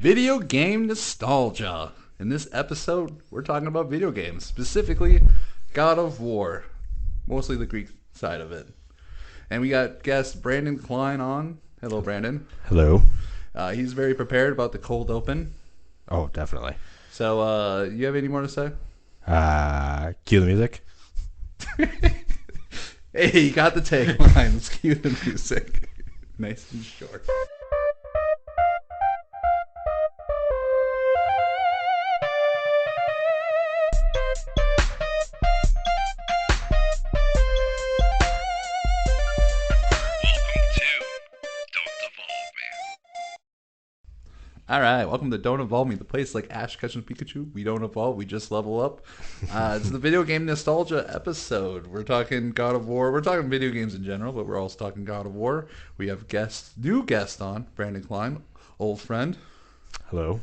Video game nostalgia. In this episode, we're talking about video games, specifically God of War, mostly the Greek side of it. And we got guest Brandon Kline on. Hello, Brandon. Hello. He's very prepared about the cold open. Oh, definitely. So, you have any more to say? Cue the music. Hey, you got the tagline. Let's cue the music. Nice and short. Alright, welcome to Don't Evolve Me, the place like Ash catching Pikachu. We don't evolve, we just level up. It's the video game nostalgia episode. We're talking God of War. We're talking video games in general, but we're also talking God of War. We have new guest on, Brandon Kline, old friend. Hello.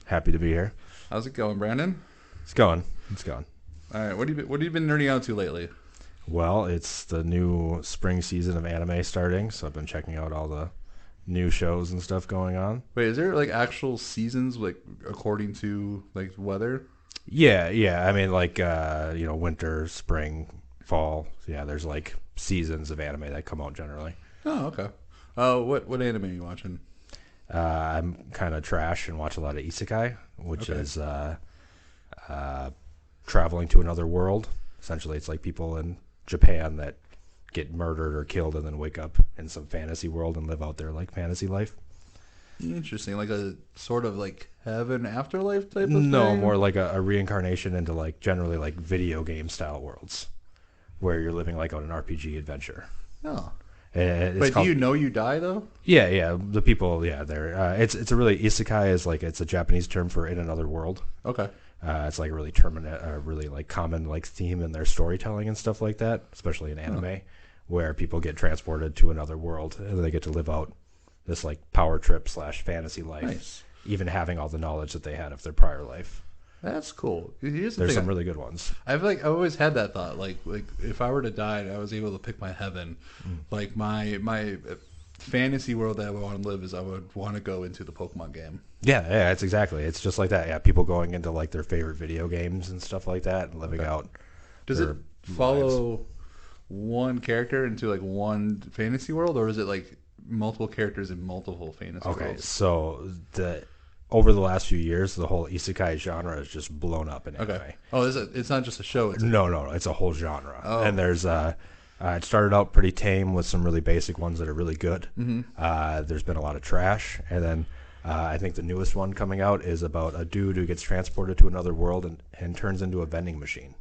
Happy to be here. How's it going, Brandon? It's going. Alright, what have you been nerding out to lately? Well, it's the new spring season of anime starting, so I've been checking out all the new shows and stuff going on. Wait, is there like actual seasons like according to like weather? Yeah. I mean, like winter, spring, fall. Yeah, there's like seasons of anime that come out generally. Oh, okay. What anime are you watching? I'm kind of trash and watch a lot of isekai, which is traveling to another world. Essentially, it's like people in Japan that get murdered or killed and then wake up in some fantasy world and live out their like fantasy life. Interesting, like a sort of like heaven afterlife type of thing? No, more like a reincarnation into like generally like video game style worlds where you're living like on an RPG adventure. Oh. But do you know you die though? Yeah. The people, they're it's a really isekai is like it's a Japanese term for in another world. Okay. It's like really really like common like theme in their storytelling and stuff like that, especially in anime, where people get transported to another world and they get to live out this like power trip / fantasy life, nice. Even having all the knowledge that they had of their prior life. That's cool. There's some really good ones. I've always had that thought. Like if I were to die and I was able to pick my heaven, like my fantasy world that I would want to live is I would want to go into the Pokemon game. Yeah, it's exactly. It's just like that. Yeah, people going into like their favorite video games and stuff like that and living out. Does it follow one character into like one fantasy world, or is it like multiple characters in multiple fantasy worlds? Okay, so over the last few years, the whole isekai genre has just blown up in anime. Okay. Oh, it's not just a show. No, it's a whole genre. Oh. And there's it started out pretty tame with some really basic ones that are really good. Mm-hmm. There's been a lot of trash, and then I think the newest one coming out is about a dude who gets transported to another world and turns into a vending machine.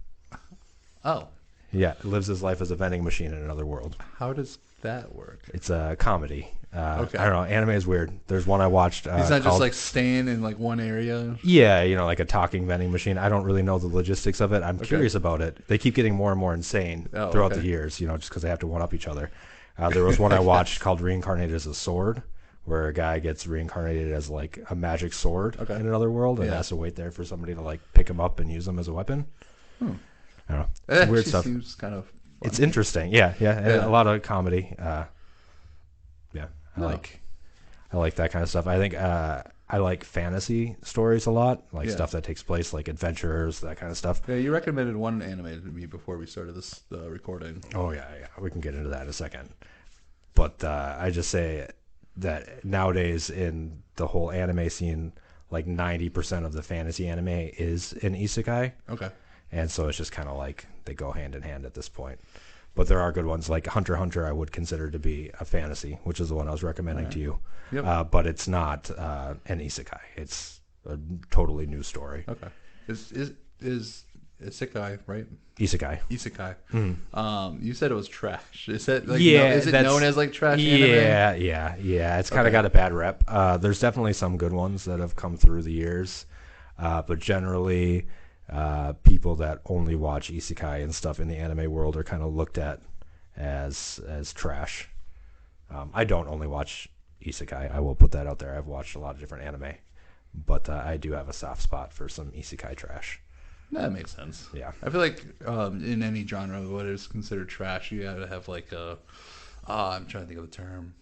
Oh. Yeah, lives his life as a vending machine in another world. How does that work? It's a comedy. Okay. I don't know. Anime is weird. There's one I watched. He's not just like staying in like one area. Yeah, like a talking vending machine. I don't really know the logistics of it. I'm curious about it. They keep getting more and more insane throughout the years. Just because they have to one up each other. There was one I watched called "Reincarnated as a Sword," where a guy gets reincarnated as like a magic sword in another world and has to wait there for somebody to like pick him up and use him as a weapon. I don't know. It's weird stuff. Seems kind of fun. It's interesting. Yeah. A lot of comedy. I like that kind of stuff. I think I like fantasy stories a lot, like stuff that takes place, like adventures, that kind of stuff. Yeah, you recommended one anime to me before we started this recording. Oh yeah, we can get into that in a second. But I just say that nowadays in the whole anime scene, like 90% of the fantasy anime is in isekai. Okay. And so it's just kind of like they go hand in hand at this point. But there are good ones like Hunter x Hunter I would consider to be a fantasy, which is the one I was recommending to you. Yep. But it's not an isekai. It's a totally new story. Okay. Is isekai, right? Isekai. Mm. You said it was trash. Is that like is it known as like trash anime? Yeah. It's kind of got a bad rep. There's definitely some good ones that have come through the years. But generally people that only watch isekai and stuff in the anime world are kind of looked at as trash. I don't only watch isekai. I will put that out there. I've watched a lot of different anime, but I do have a soft spot for some isekai trash. That makes sense. Yeah. I feel like in any genre, what is considered trash, you gotta have like a... I'm trying to think of the term.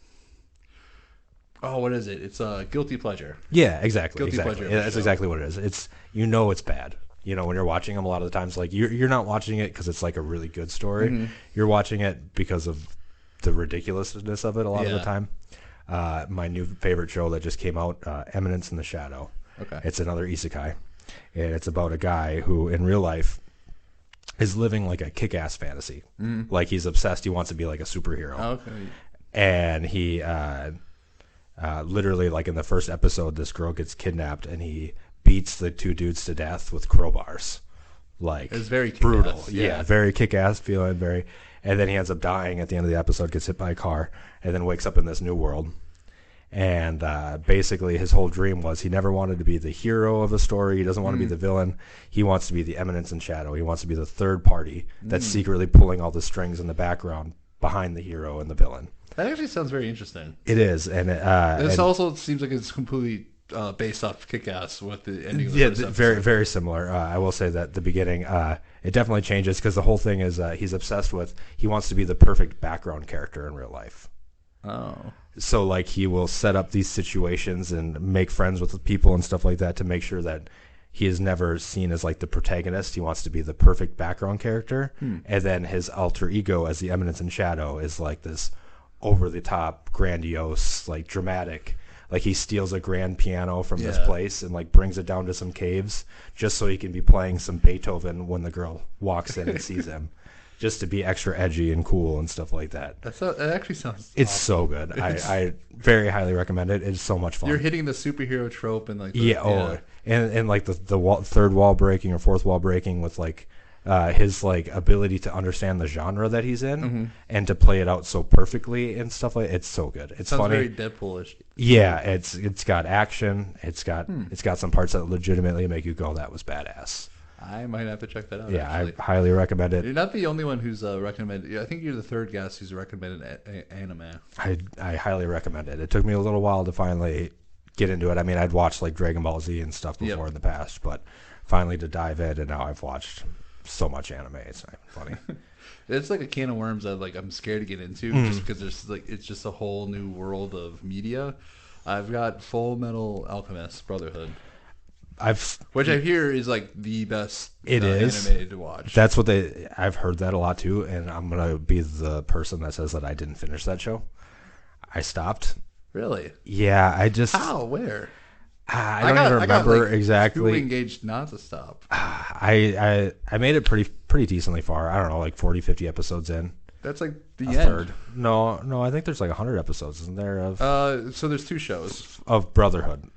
Oh, what is it? It's a guilty pleasure. Yeah, exactly. Guilty Exactly. pleasure Yeah, of a that's show. exactly what it is. It's it's bad. When you're watching them, a lot of the times, like you're not watching it because it's like a really good story. Mm-hmm. You're watching it because of the ridiculousness of it. A lot of the Yeah. time. My new favorite show that just came out, Eminence in the Shadow. Okay. It's another isekai, and it's about a guy who, in real life, is living like a kick-ass fantasy. Mm-hmm. Like he's obsessed. He wants to be like a superhero, Okay. and he literally, like in the first episode, this girl gets kidnapped, and he beats the two dudes to death with crowbars. Like It's very brutal. kick-ass, Yeah, very kick-ass feeling. Very, and then he ends up dying at the end of the episode. Gets hit by a car, and then wakes up in this new world. And basically, his whole dream was he never wanted to be the hero of a story. He doesn't want to be the villain. He wants to be the eminence in shadow. He wants to be the third party that's secretly pulling all the strings in the background behind the hero and the villain. That actually sounds very interesting. It is, and This and- also seems like it's completely based off Kick-Ass with the ending of the yeah, first episode. very very similar. I will say that the beginning, it definitely changes because the whole thing is he's obsessed with. He wants to be the perfect background character in real life. Oh. So like he will set up these situations and make friends with people and stuff like that to make sure that he is never seen as like the protagonist. He wants to be the perfect background character, and then his alter ego as the Eminence in Shadow is like this over the top, grandiose, like dramatic. Like he steals a grand piano from this Yeah. place and like brings it down to some caves just so he can be playing some Beethoven when the girl walks in and sees him, just to be extra edgy and cool and stuff like that. That actually sounds It's awesome. so good. I very highly recommend it. It's so much fun. You're hitting the superhero trope and like the, yeah. Oh, and like the third wall breaking or fourth wall breaking with like his like ability to understand the genre that he's in and to play it out so perfectly and stuff like it's so good. It's sounds funny. very Deadpoolish. Yeah, it's got action. It's got some parts that legitimately make you go, that was badass. I might have to check that out. Yeah, actually. I highly recommend it. You're not the only one who's recommended. I think you're the third guest who's recommended anime. I highly recommend it. It took me a little while to finally get into it. I mean, I'd watched like Dragon Ball Z and stuff before in the past, but finally to dive in, and now I've watched so much anime. It's not even funny. It's like a can of worms that like I'm scared to get into just because there's like it's just a whole new world of media. I've got Full Metal Alchemist Brotherhood, which I hear is like the best It is. anime to watch. That's what I've heard that a lot too, and I'm gonna be the person that says that I didn't finish that show. I stopped. Really? Yeah, I just How? Where? I don't even remember Too exactly. engaged not to stop. I made it pretty decently far. I don't know, like 40, 50 episodes in. That's like the A end. third. No, I think there's like 100 episodes, isn't there, So there's two shows. of Brotherhood.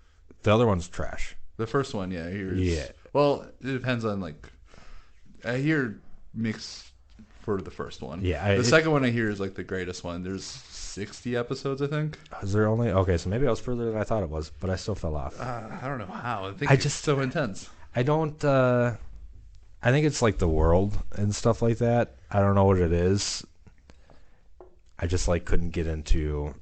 The other one's trash. The first one, yeah, I hear is, Yeah. Well, it depends on like. I hear mixed for the first one. Yeah, the second one I hear is like the greatest one. There's 60 episodes, I think. Is there only okay? So maybe I was further than I thought it was, but I still fell off. I don't know how. I think I it's just- so intense. I don't. I think it's like the world and stuff like that. I don't know what it is. I just like couldn't get into.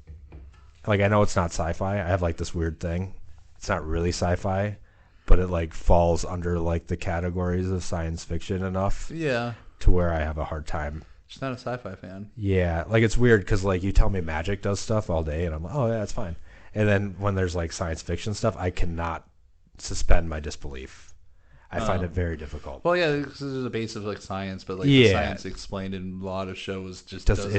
Like I know it's not sci-fi. I have like this weird thing. It's not really sci-fi, but it like falls under like the categories of science fiction enough Yeah, to where I have a hard time. just not a sci-fi fan. Yeah, like it's weird because like you tell me magic does stuff all day, and I'm like, oh yeah, it's fine. And then when there's like science fiction stuff, I cannot suspend my disbusf. I find it very difficult. Well, yeah, this is a base of like science, but like the Yeah. science explained in a lot of shows just Just doesn't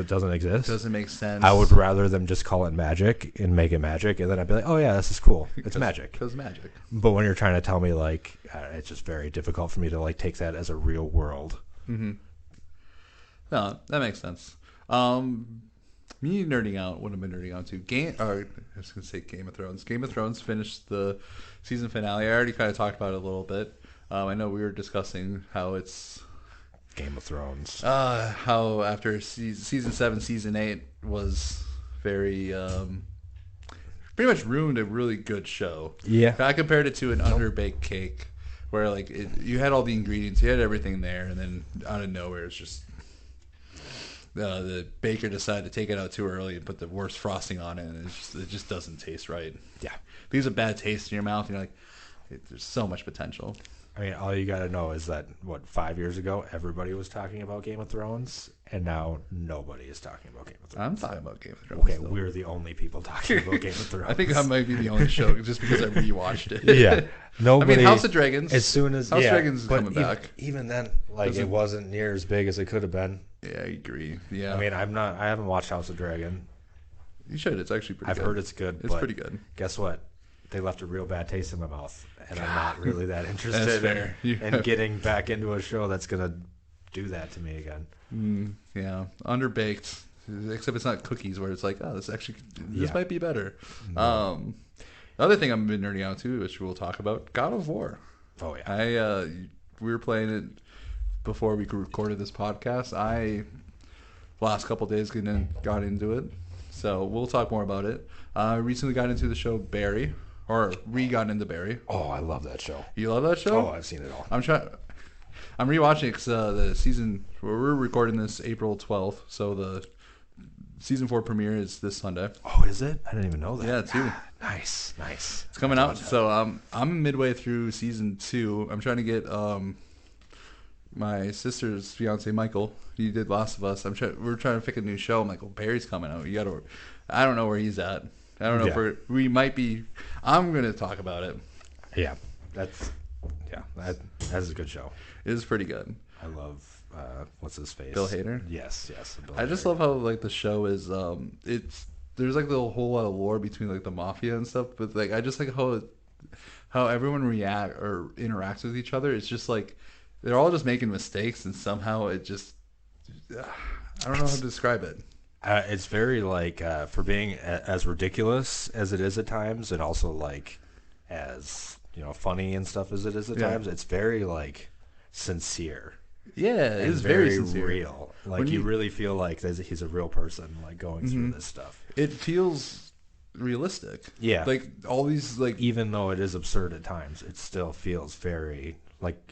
doesn't exist. doesn't make sense. I would rather them just call it magic and make it magic, and then I'd be like, oh yeah, this is cool. It's magic. Because magic. But when you're trying to tell me like, it's just very difficult for me to like take that as a real world. No, that makes sense. Me nerding out. What am I nerding out to? I was gonna say Game of Thrones. Game of Thrones finished the season finale. I already kind of talked about it a little bit. I know we were discussing how it's Game of Thrones. how after season 7, season 8 was very pretty much ruined a really good show. Yeah. I compared it to an underbaked cake, where like you had all the ingredients, you had everything there, and then out of nowhere it's just the baker decided to take it out too early and put the worst frosting on it, and it just doesn't taste right. Yeah. Leaves a bad taste in your mouth, and you're like, there's so much potential. I mean, all you got to know is that, 5 years ago, everybody was talking about Game of Thrones, and now nobody is talking about Game of Thrones. I'm talking about Game of Thrones. Okay, still. we're the only people talking about Game of Thrones. I think I might be the only show just because I rewatched it. Yeah. Nobody, I mean, House of Dragons. As soon as House of Dragons is coming back. Even then, it wasn't near as big as it could have been. Yeah, I agree. Yeah. I mean, I haven't watched House of Dragon. You should. It's actually pretty good. I've heard it's good. It's pretty good. Guess what? They left a real bad taste in my mouth, and I'm not really that interested in getting back into a show that's going to do that to me again. Yeah. Underbaked. Except it's not cookies where it's like, oh, this might be better. No. The other thing I've been nerding out to, which we'll talk about, God of War. Oh, yeah. We were playing it before we recorded this podcast. Last couple days got into it. So we'll talk more about it. I recently got into the show Barry, or got into Barry. Oh, I love that show. You love that show? Oh, I've seen it all. I'm rewatching it because the season, we're recording this April 12th, so the season 4 premiere is this Sunday. Oh, is it? I didn't even know that. Yeah, too. Nice. It's coming out. So I'm midway through season 2. I'm trying to get my sister's fiance Michael. He did Last of Us. We're trying to pick a new show. I'm like, well, Barry's coming out. I don't know where he's at. I don't know if we might be. I'm gonna talk about it. Yeah, that's a good show. It is pretty good. I love what's his face? Bill Hader. Yes. I just love how the show is. There's a whole lot of lore between the mafia and stuff, but I just like how everyone react or interacts with each other. It's just they're all just making mistakes, and somehow it just I don't know how to describe it. It's very for being as ridiculous as it is at times, and also as funny and stuff as it is at times. It's very sincere. Yeah, it is very sincere. Real. You really feel like he's a real person going through this stuff. It feels realistic. Yeah, all these even though it is absurd at times, it still feels very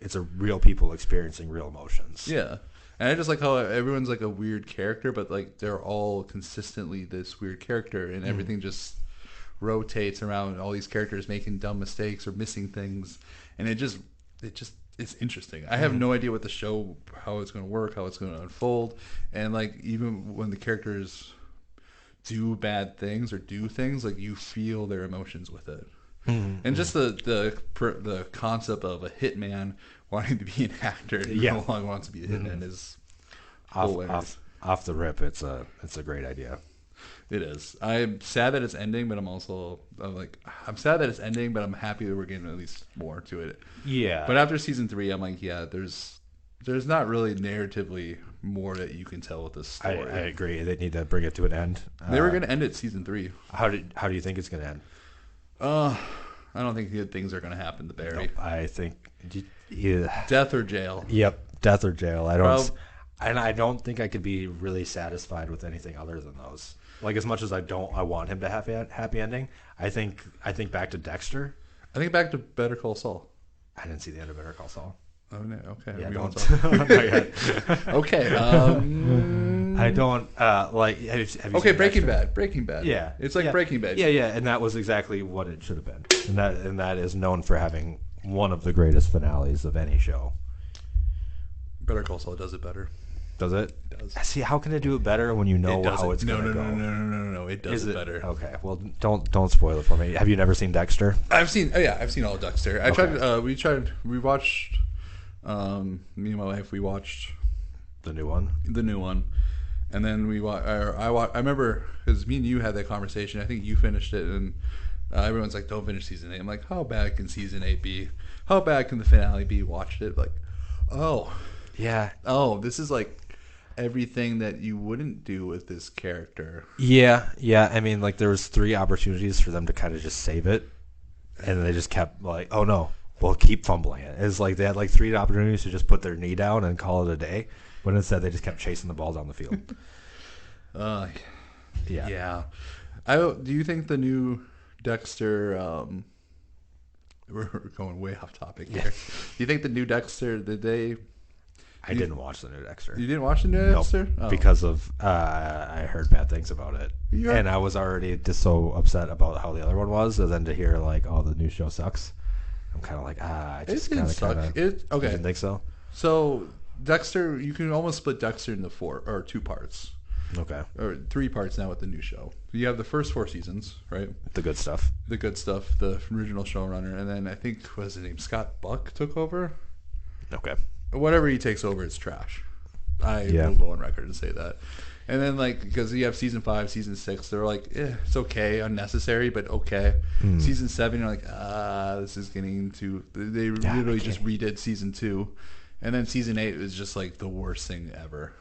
it's a real people experiencing real emotions. Yeah. And I just like how everyone's a weird character, but they're all consistently this weird character, and everything just rotates around all these characters making dumb mistakes or missing things, and it's interesting. I have no idea what the show, how it's going to work, how it's going to unfold, and even when the characters do bad things or do things, you feel their emotions with it. And just the concept of a hitman wanting to be an actor and no longer wants to be a hitman is off the rip. It's a great idea. It is. I'm sad that it's ending, but I'm sad that it's ending, but I'm happy that we're getting at least more to it. Yeah. But after season 3, I'm there's not really narratively more that you can tell with this story. I agree. They need to bring it to an end. They were going to end it season 3. How do you think it's going to end? I don't think good things are going to happen to Barry. Nope, I think death or jail. Yep, death or jail. I don't think I could be really satisfied with anything other than those. As much as I want him to have a happy ending. I think back to Dexter. I think back to Better Call Saul. I didn't see the end of Better Call Saul. Oh no. Okay. Yeah, don't. Okay. I don't have you okay, seen Breaking Dexter? Bad. Breaking Bad. Yeah, it's Breaking Bad. Yeah, and that was exactly what it should have been. And that is known for having one of the greatest finales of any show. Better Call Saul does it better. Does it? It does. See, how can it do it better when you know how it's going to go? No. It does it better. Okay. Well, don't spoil it for me. Have you never seen Dexter? I've seen all of Dexter. We watched. Me and my wife, we watched the new one. And then I remember because me and you had that conversation. I think you finished it, and everyone's like, "Don't finish season 8." I'm like, "How bad can season 8 be? How bad can the finale be?" Watched it, this is everything that you wouldn't do with this character. Yeah. I mean, there was 3 opportunities for them to kind of just save it, and they just kept oh no. We'll keep fumbling it. It's they had 3 opportunities to just put their knee down and call it a day, but instead they just kept chasing the ball down the field. Yeah. Do you think the new Dexter? We're going way off topic here. Do you think the new Dexter? I didn't watch the new Dexter. You didn't watch the new Dexter? Nope, because of I heard bad things about it, and I was already just so upset about how the other one was, and then to hear the new show sucks. I'm kind of like, I It just didn't kind suck. of. It You okay. didn't think so? So Dexter, you can almost split Dexter into 2 parts. Okay. Or 3 parts now with the new show. You have the first 4 seasons, right? The good stuff. The good stuff, the original showrunner, and then I think what was his name, Scott Buck took over. Okay. Whatever he takes over is trash. I will go on record and say that. And then because you have season 5, season 6, they're like, it's okay, unnecessary, but okay. Season 7, you're like, this is getting too. They literally just redid season 2, and then season 8 was just like the worst thing ever.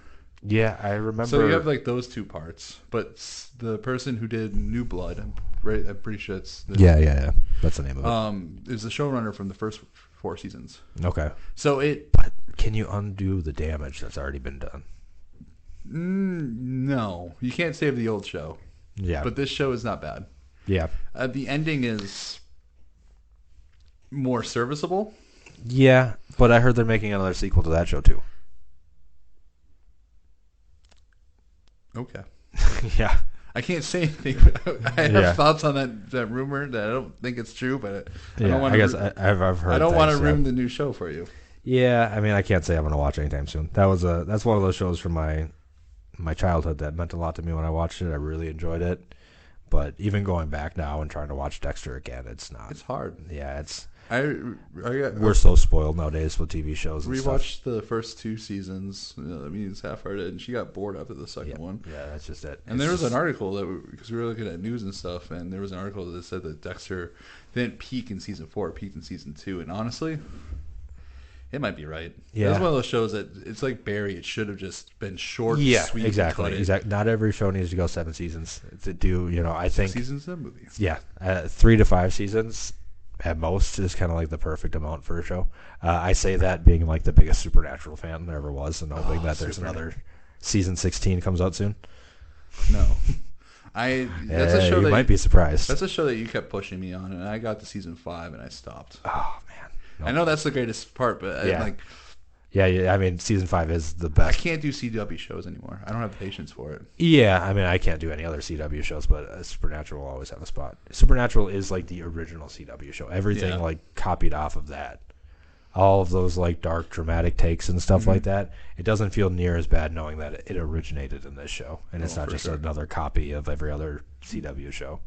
Yeah, I remember. So you have like those 2 parts, but the person who did New Blood, I'm pretty sure it's yeah. That's the name of it. Is the showrunner from the first 4 seasons. Okay. So But can you undo the damage that's already been done? No, you can't save the old show. Yeah. But this show is not bad. Yeah. The ending is more serviceable. Yeah, but I heard they're making another sequel to that show too. Okay. Yeah. I can't say anything. I have thoughts on that rumor that I don't think it's true, but I don't want to. I've heard. I don't want to ruin the new show for you. Yeah, I mean, I can't say I'm going to watch it anytime soon. That's one of those shows from my childhood that meant a lot to me when I watched it. I really enjoyed it, but even going back now and trying to watch Dexter again, it's not. It's hard. Yeah, it's. We're so spoiled nowadays with TV shows. And rewatched the first 2 seasons. That means half heard it, and she got bored after the second one. Yeah, that's just it. And there was an article because we were looking at news and stuff, and there was an article that said that Dexter didn't peak in season 4, it peaked in season 2, and honestly, it might be right. Yeah, it's one of those shows that it's like Barry. It should have just been short. Yeah, sweet, exactly. Not every show needs to go 7 seasons to do. I think 6 seasons of a movie. Yeah, 3 to 5 seasons. At most is kind of like the perfect amount for a show. I say that being like the biggest Supernatural fan there ever was, and hoping that there's another season 16 comes out soon. No, that's a show you that might be surprised. That's a show that you kept pushing me on, and I got to season 5 and I stopped. Oh man, no. I know that's the greatest part, but yeah. I mean, season 5 is the best. I can't do CW shows anymore. I don't have the patience for it. Yeah, I mean, I can't do any other CW shows, but Supernatural will always have a spot. Supernatural is like the original CW show. Everything like copied off of that. All of those like dark, dramatic takes and stuff like that. It doesn't feel near as bad knowing that it originated in this show, and it's not just another copy of every other CW show.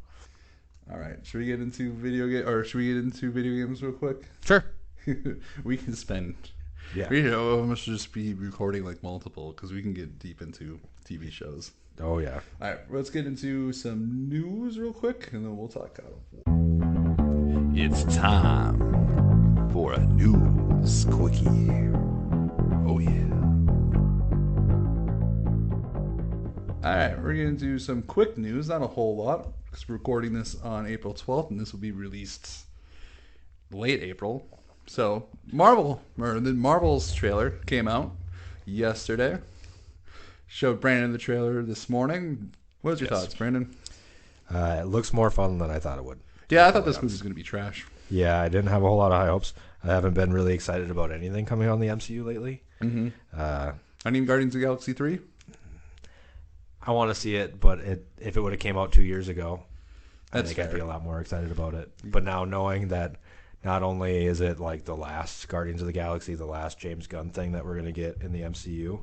All right, should we get into video games real quick? Sure. We can spend. Yeah. We almost just be recording like multiple because we can get deep into TV shows. Oh, yeah. All right, let's get into some news real quick, and then we'll talk. It's time for a news quickie. Oh, yeah. All right, we're going to do some quick news, not a whole lot, because we're recording this on April 12th, and this will be released late April. So, the Marvel's trailer came out yesterday. Showed Brandon the trailer this morning. What was your thoughts, Brandon? It looks more fun than I thought it would. Yeah, I thought this movie was going to be trash. Yeah, I didn't have a whole lot of high hopes. I haven't been really excited about anything coming out in the MCU lately. Mm-hmm. Not even Guardians of the Galaxy 3? I want to see it, but if it would have came out 2 years ago, I think I'd be a lot more excited about it. But now knowing that not only is it like the last Guardians of the Galaxy, the last James Gunn thing that we're going to get in the MCU.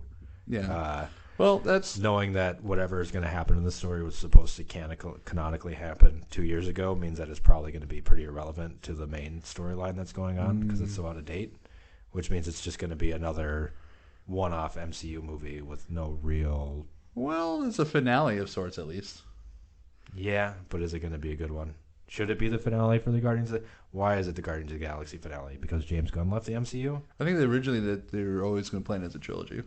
Yeah. Well, that's knowing that whatever is going to happen in the story was supposed to canonically happen 2 years ago means that it's probably going to be pretty irrelevant to the main storyline that's going on because it's so out of date, which means it's just going to be another one-off MCU movie with no real. Well, it's a finale of sorts, at least. Yeah, but is it going to be a good one? Should it be the finale for the Guardians? Why is it the Guardians of the Galaxy finale? Because James Gunn left the MCU? I think originally they were always going to plan it as a trilogy.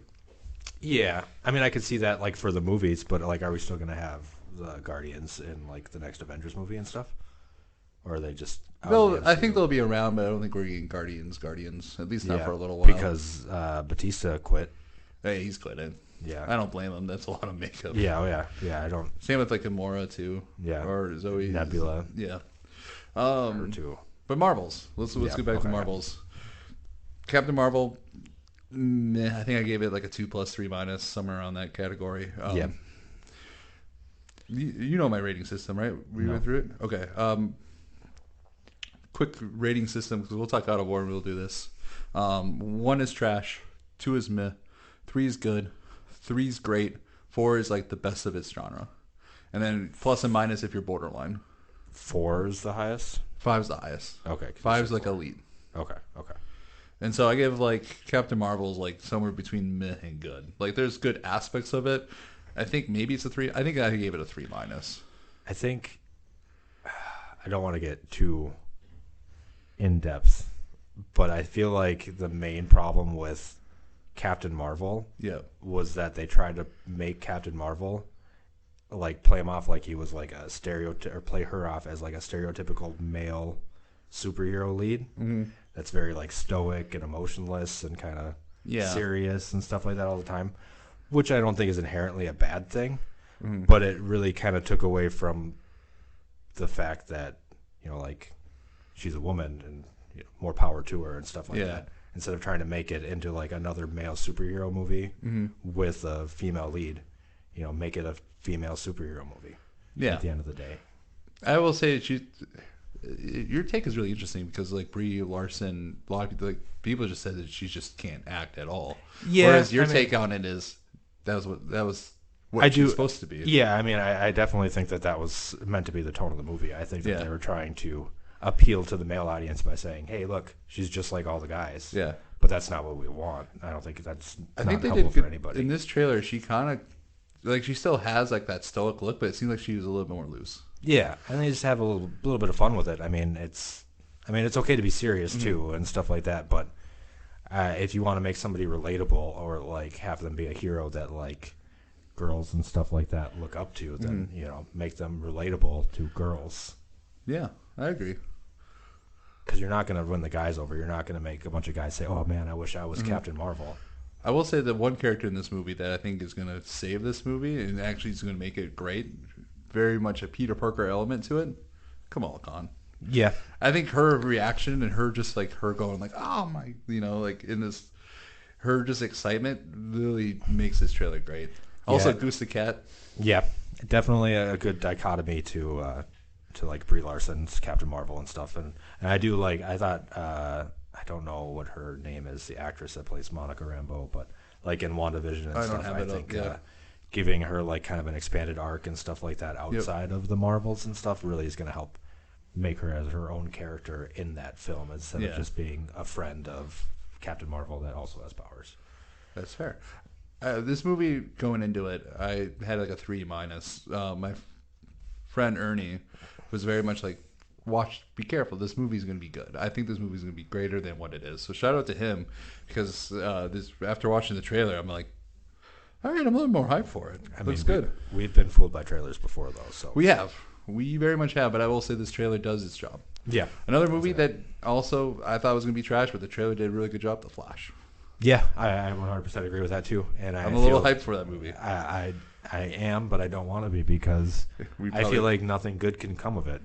Yeah, I mean, I could see that like for the movies, but like, are we still going to have the Guardians in like the next Avengers movie and stuff? Or are they just? I think they'll be around, but I don't think we're getting Guardians. At least not for a little while. Because Batista quit. Hey, he's quitting. Yeah, I don't blame him. That's a lot of makeup. Yeah, I don't. Same with like Gamora too. Yeah, or Zoe Nebula. Yeah, her too. But Marvels. Let's get back to Marvels. Captain Marvel. I think I gave it like a 2+, 3-, somewhere around that category. Yeah. You know my rating system, right? We went through it. Okay. quick rating system because we'll talk God of War and we'll do this. 1 is trash, 2 is meh, 3 is good, 3 is great, 4 is like the best of its genre, and then plus and minus if you're borderline. 4 is the highest. 5 is the highest. Okay. 5 is like elite. Okay. Okay. And so I give like Captain Marvel's like somewhere between meh and good. Like there's good aspects of it. I think maybe it's a 3. I think I gave it a 3 minus. I think I don't want to get too in depth, but I feel like the main problem with Captain Marvel was that they tried to make Captain Marvel like play him off like he was like a or play her off as like a stereotypical male superhero lead. Mm-hmm. That's very like stoic and emotionless and kind of serious and stuff like that all the time, which I don't think is inherently a bad thing, but it really kind of took away from the fact that, you know, like she's a woman and, you know, more power to her and stuff like that. Instead of trying to make it into like another male superhero movie with a female lead, you know, make it a female superhero movie. At the end of the day, I will say your take is really interesting because like Brie Larson, a lot of people, people just said that she just can't act at all. Yeah. Whereas your take on it is that was what she's supposed to be. Yeah. I mean, I definitely think that was meant to be the tone of the movie. I think that they were trying to appeal to the male audience by saying, "Hey, look, she's just like all the guys." Yeah. But that's not what we want. I don't think that's I think they helpful did for anybody. In this trailer, she kind of like she still has like that stoic look, but it seems like she was a little bit more loose. Yeah, and they just have a little bit of fun with it. I mean, it's okay to be serious too and stuff like that. But if you want to make somebody relatable or like have them be a hero that like girls and stuff like that look up to, then you know, make them relatable to girls. Yeah, I agree. Because you're not going to win the guys over. You're not going to make a bunch of guys say, "Oh man, I wish I was Captain Marvel." I will say that one character in this movie that I think is going to save this movie and actually is going to make it great, very much a Peter Parker element to it, Kamala Khan. Yeah. I think her reaction and her just like her going like, oh my, you know, like in this, her just excitement really makes this trailer great. Also, Goose the Cat. Yeah, definitely a good dichotomy to like Brie Larson's Captain Marvel and stuff. And I do like, I thought, I don't know what her name is, the actress that plays Monica Rambeau, but like in WandaVision and stuff, I think giving her like kind of an expanded arc and stuff like that outside of the Marvels and stuff really is going to help make her as her own character in that film instead of just being a friend of Captain Marvel that also has powers. That's fair. This movie, going into it, I had like a 3 minus. My friend Ernie was very much like, be careful, this movie's going to be good. I think this movie's going to be greater than what it is. So shout out to him because after watching the trailer, I'm like, all right, I'm a little more hyped for it. Looks good. We've been fooled by trailers before, though. So we have. We very much have, but I will say this trailer does its job. Yeah. Another movie that also I thought was going to be trash, but the trailer did a really good job, The Flash. Yeah, I 100% agree with that, too. And I'm a little hyped for that movie. I am, but I don't want to be because I feel like nothing good can come of it.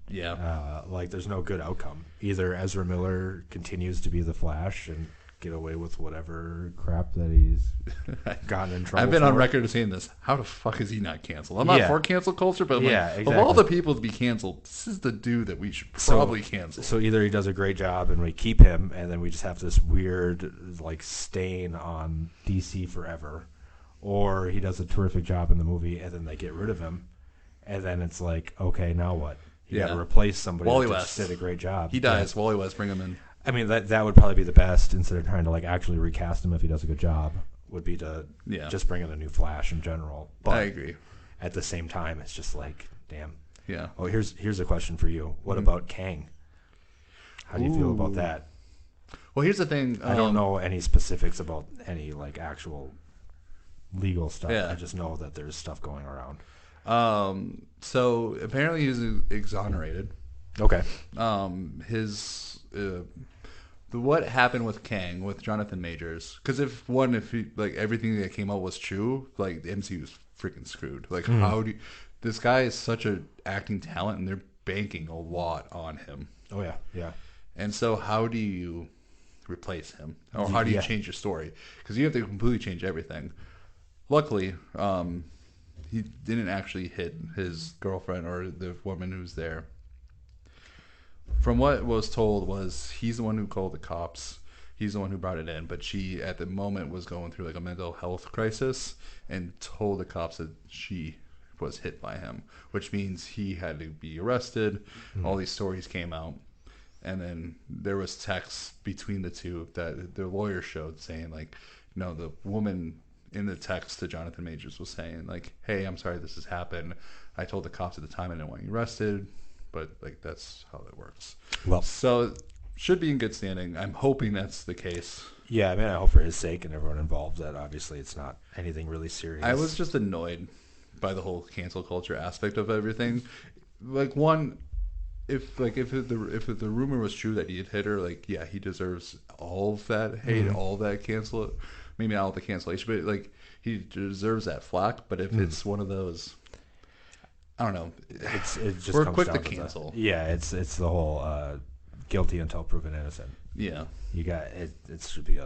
Yeah. Like there's no good outcome. Either Ezra Miller continues to be the Flash and get away with whatever crap that he's gotten in trouble I've been for. on record of saying this. How the fuck is he not canceled? I'm not for cancel culture, but exactly. Of all the people to be canceled, this is the dude that we should probably cancel. So either he does a great job and we keep him, and then we just have this weird like stain on DC forever, or he does a terrific job in the movie and then they get rid of him, and then it's like, okay, now what? You got to replace somebody Wally that West just did a great job. He dies. Yeah. Wally West, bring him in. I mean, that would probably be the best instead of trying to like actually recast him if he does a good job. Would be to just bring in a new Flash in general. But I agree. At the same time, it's just like, damn. Yeah. Oh, here's a question for you. What about Kang? How do you feel about that? Well, here's the thing. I don't know any specifics about any like actual legal stuff. Yeah. I just know that there's stuff going around. So apparently he was exonerated. Okay. What happened with Kang, with Jonathan Majors? Because if everything that came out was true, like the MCU was freaking screwed. Like this guy is such an acting talent, and they're banking a lot on him. Oh yeah, yeah. And so how do you replace him, or how do you change your story? Because you have to completely change everything. Luckily, he didn't actually hit his girlfriend or the woman who's there. From what was told was he's the one who called the cops. He's the one who brought it in, but she at the moment was going through like a mental health crisis and told the cops that she was hit by him, which means he had to be arrested. All these stories came out, and then there was texts between the two that the lawyer showed saying like, no, the woman in the text to Jonathan Majors was saying like, hey, I'm sorry this has happened. I told the cops at the time I didn't want you arrested, but like that's how it works. Well, So should be in good standing. I'm hoping that's the case. yeah, I mean, I hope for his sake and everyone involved that obviously it's not anything really serious. I was just annoyed by the whole cancel culture aspect of everything. Like one, if the rumor was true that he had hit her, like yeah, he deserves all of that hate, all of that cancel. Maybe not all the cancellation, but like he deserves that flack. But if it's one of those, I don't know. it just we're comes quick down to to cancel. it's the whole guilty until proven innocent. Yeah. You got it. It should be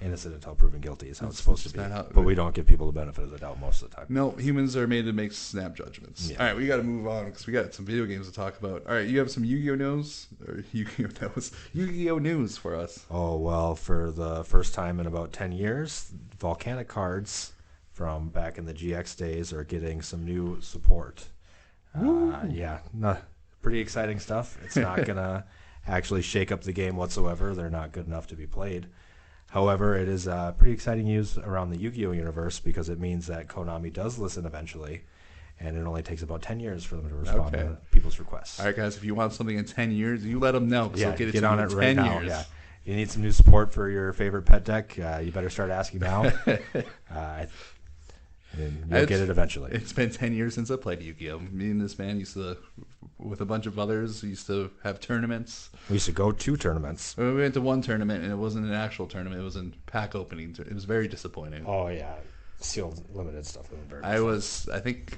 innocent until proven guilty is how it's supposed to be. not how- But we don't give people the benefit of the doubt most of the time. No, humans are made to make snap judgments. Yeah. All right, we got to move on because we got some video games to talk about. All right, you have some Yu-Gi-Oh news or Yu-Gi-Oh news for us. Oh, well, for the first time in about 10 years, volcanic cards from back in the GX days are getting some new support. Pretty exciting stuff. It's not going to actually shake up the game whatsoever. They're not good enough to be played. However, it is pretty exciting news around the Yu-Gi-Oh universe because it means that Konami does listen eventually, and it only takes about 10 years for them to respond to people's requests. All right, guys, if you want something in 10 years, you let them know because they'll get it get to on you it in right 10 now. years. Yeah. You need some new support for your favorite pet deck. You better start asking now. And you'll get it eventually. It's been 10 years since I played Yu-Gi-Oh. Me and this man used to, with a bunch of others, used to have tournaments. We used to go to tournaments. We went to one tournament, and it wasn't an actual tournament. It was a pack opening. It was very disappointing. Oh, yeah. Sealed limited stuff. I think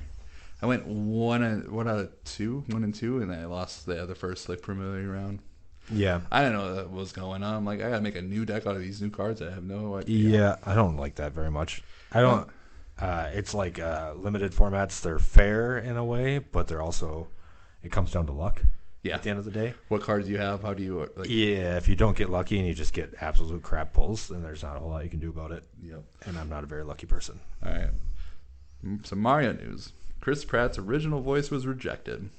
I went one out of two, and I lost the first like preliminary round. Yeah. I don't know what was going on. I'm like, I gotta make a new deck out of these new cards. I have no idea. Yeah, I don't like that very much. I don't. It's like limited formats. They're fair in a way, but they're also. It comes down to luck. Yeah. At the end of the day. What cards do you have? How do you? Yeah, if you don't get lucky and you just get absolute crap pulls, then there's not a whole lot you can do about it. Yep. And I'm not a very lucky person. All right. Some Mario news. Chris Pratt's original voice was rejected.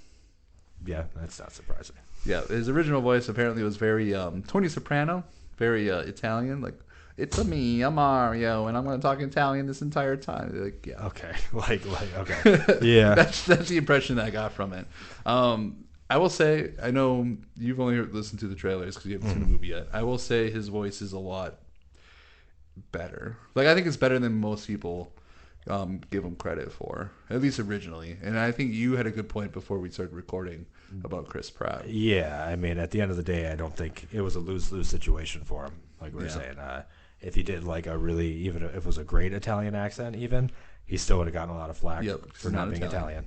Yeah, that's not surprising. Yeah, his original voice apparently was very Tony Soprano, very Italian. Like, it's me, I'm Mario, and I'm going to talk Italian this entire time. Like, yeah. Okay, okay. Yeah. That's the impression that I got from it. I will say, I know you've only listened to the trailers because you haven't seen the movie yet. I will say his voice is a lot better. Like, I think it's better than most people give him credit for, at least originally. And I think you had a good point before we started recording about Chris Pratt. Yeah, I mean, at the end of the day, I don't think it was a lose-lose situation for him. Like we were saying, if he did like a really, even if it was a great Italian accent, even he still would have gotten a lot of flack for not being Italian.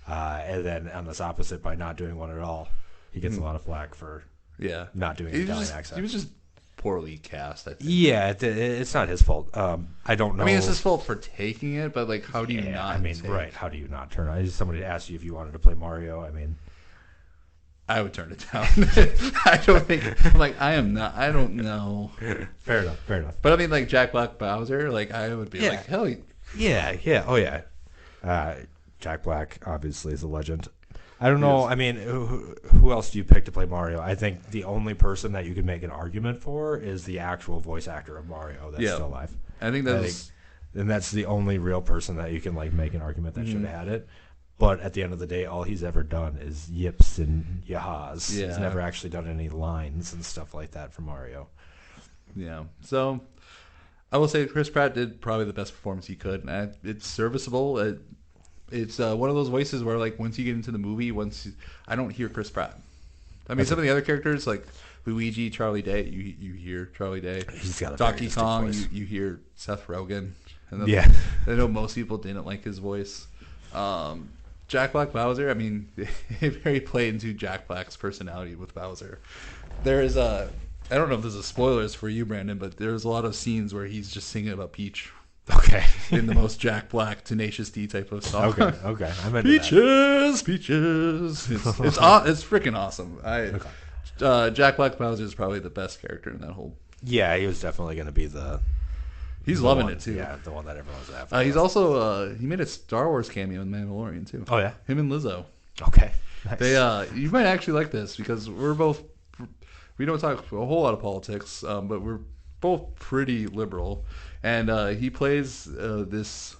And then on this opposite, by not doing one at all, he gets a lot of flack for not doing an Italian accent. He was just poorly cast, I think. Yeah, it's not his fault. I don't know. I mean, it's his fault for taking it, but like, how do you not? I mean, right? How do you not turn on? Somebody asked you if you wanted to play Mario. I mean, I would turn it down. I don't think. I'm like, I am not. I don't know. Fair enough. But I mean, like Jack Black Bowser, like I would be like, hell yeah. Oh yeah. Jack Black obviously is a legend. I don't know. I mean, who else do you pick to play Mario? I think the only person that you can make an argument for is the actual voice actor of Mario that's still alive. I think that's the only real person that you can like make an argument that should have had it. But at the end of the day, all he's ever done is yips and yahas. Yeah. He's never actually done any lines and stuff like that for Mario. Yeah. So I will say Chris Pratt did probably the best performance he could. It's serviceable. It's one of those voices where, like, once you get into the movie, I don't hear Chris Pratt. I mean, some of the other characters, like Luigi, Charlie Day, you hear Charlie Day. He's got a Donkey very Kong, voice. you hear Seth Rogen. And I know most people didn't like his voice. Jack Black Bowser, I mean, it very played into Jack Black's personality with Bowser. There is I don't know if this is spoilers for you, Brandon, but there's a lot of scenes where he's just singing about Peach Okay. in the most Jack Black, Tenacious D type of song. Okay. I'm into Peaches, peaches. It's freaking awesome. Jack Black Bowser is probably the best character in that whole. Yeah, he was definitely going to be He's loving it too. Yeah, the one that everyone's after. He's also he made a Star Wars cameo in Mandalorian too. Oh yeah, him and Lizzo. Okay, nice. They you might actually like this because we don't talk a whole lot of politics, but we're both pretty liberal, and he plays this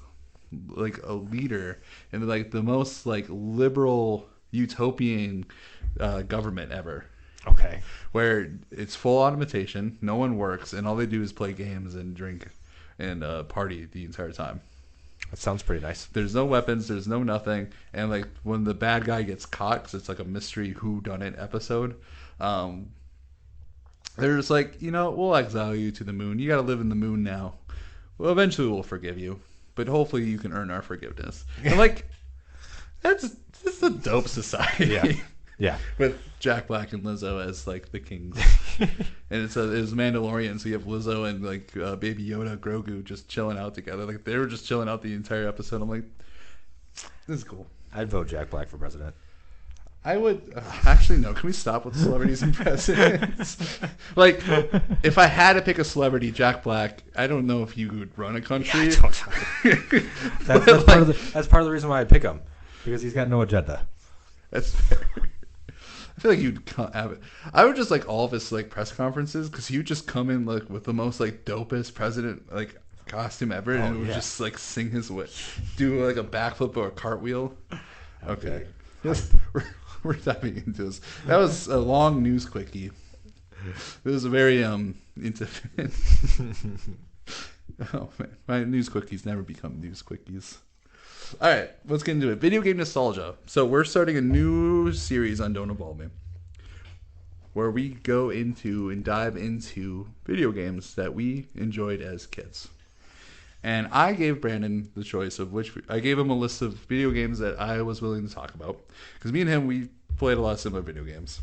like a leader in like the most like liberal utopian government ever. Okay, where it's full automation, no one works, and all they do is play games and drink and party the entire time. That sounds pretty nice. There's no weapons, there's no nothing, and like when the bad guy gets caught, because it's like a mystery whodunit episode, they're just like, we'll exile you to the moon. You got to live in the moon now. Well, eventually we'll forgive you, but hopefully you can earn our forgiveness. And like, that's a dope society. Yeah. Yeah. With Jack Black and Lizzo as like the kings, and it's Mandalorian, so you have Lizzo and like Baby Yoda, Grogu just chilling out together. Like they were just chilling out the entire episode. I'm like, this is cool. I'd vote Jack Black for president. I would actually no. Can we stop with celebrities and presidents? Like, if I had to pick a celebrity, Jack Black. I don't know if you would run a country. Yeah, that's part of the reason why I'd pick him, because he's got no agenda. That's fair. I feel like you'd have it. I would just like all of his like press conferences because he would just come in like with the most like dopest president like costume ever, and it would just like sing his way, do like a backflip or a cartwheel. Okay, we're diving into this. That was a long news quickie. It was a very intimate. Oh man, my news quickies never become news quickies. All right, let's get into it. Video game nostalgia. So we're starting a new series on Don't Involve Me, where we go into and dive into video games that we enjoyed as kids. And I gave Brandon the choice of I gave him a list of video games that I was willing to talk about, because me and him, we played a lot of similar video games.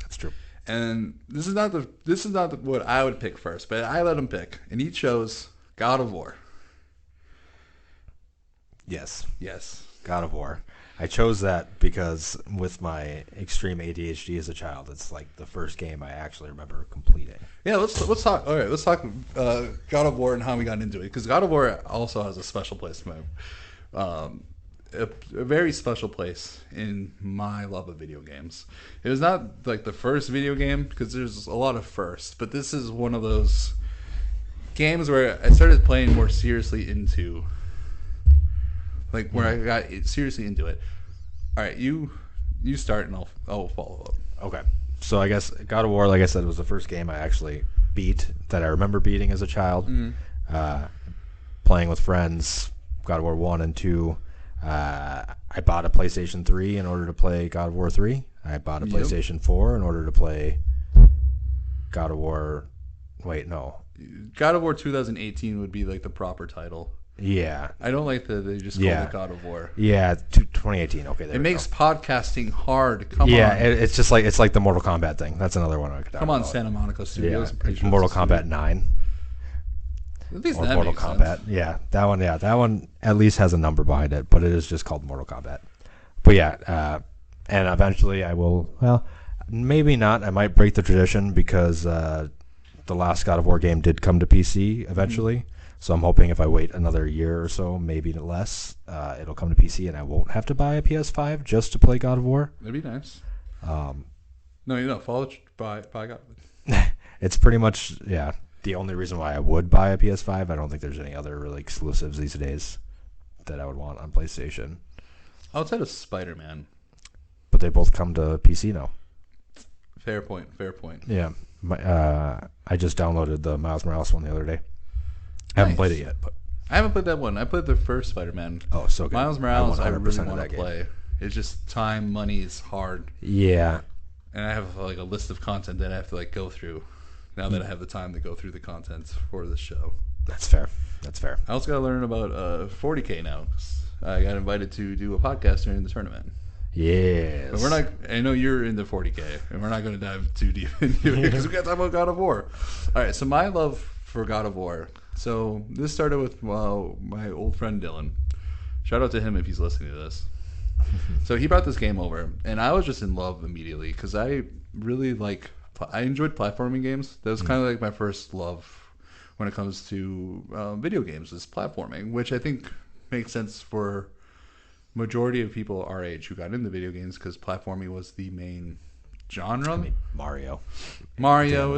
That's true. And this is not what I would pick first, but I let him pick, and he chose God of War. Yes. God of War. I chose that because with my extreme ADHD as a child, it's like the first game I actually remember completing. Yeah, let's talk. All right, let's talk God of War and how we got into it, because God of War also has a special place in a very special place in my love of video games. It was not like the first video game, because there's a lot of firsts, but this is one of those games where I started playing more seriously into. Like where I got seriously into it. All right, you start and I'll follow up. Okay. So I guess God of War, like I said, was the first game I actually beat, that I remember beating as a child. Playing with friends, God of War 1 and 2. I bought a PlayStation 3 in order to play God of War 3. I bought a PlayStation 4 in order to play God of War. Wait, no. God of War 2018 would be like the proper title. Yeah. I don't like that they just call it God of War. Yeah, 2018. Okay, there it makes podcasting hard. Come on. Yeah, it's just like the Mortal Kombat thing. That's another one I could talk about. Come on, Santa Monica Studios. Yeah, Mortal Kombat 9. At least or that Mortal makes Kombat. Sense. Yeah, that one at least has a number behind it, but it is just called Mortal Kombat. But yeah, and eventually I will. Well, maybe not. I might break the tradition because the last God of War game did come to PC eventually. Mm-hmm. So I'm hoping if I wait another year or so, maybe less, it'll come to PC and I won't have to buy a PS5 just to play God of War. That'd be nice. No, follow by God. It's pretty much, the only reason why I would buy a PS5. I don't think there's any other really exclusives these days that I would want on PlayStation. Outside of Spider-Man. But they both come to PC now. Fair point. Yeah. I just downloaded the Miles Morales one the other day. I haven't played it yet, but I haven't played that one. I played the first Spider-Man. Oh, so good. Miles Morales, I really want to play. It's just time, money is hard. Yeah. And I have like a list of content that I have to like go through. Now that I have the time to go through the content for the show. That's fair. I also got to learn about 40K now. I got invited to do a podcast during the tournament. Yes. But we're not. I know you're into 40K, and we're not going to dive too deep into it because we got to talk about God of War. All right. So my love for God of War. So this started with my old friend Dylan. Shout out to him if he's listening to this. So he brought this game over, and I was just in love immediately because I really I enjoyed platforming games. That was kind of like my first love when it comes to video games, is platforming, which I think makes sense for majority of people our age who got into video games because platforming was the main genre. I mean, Mario,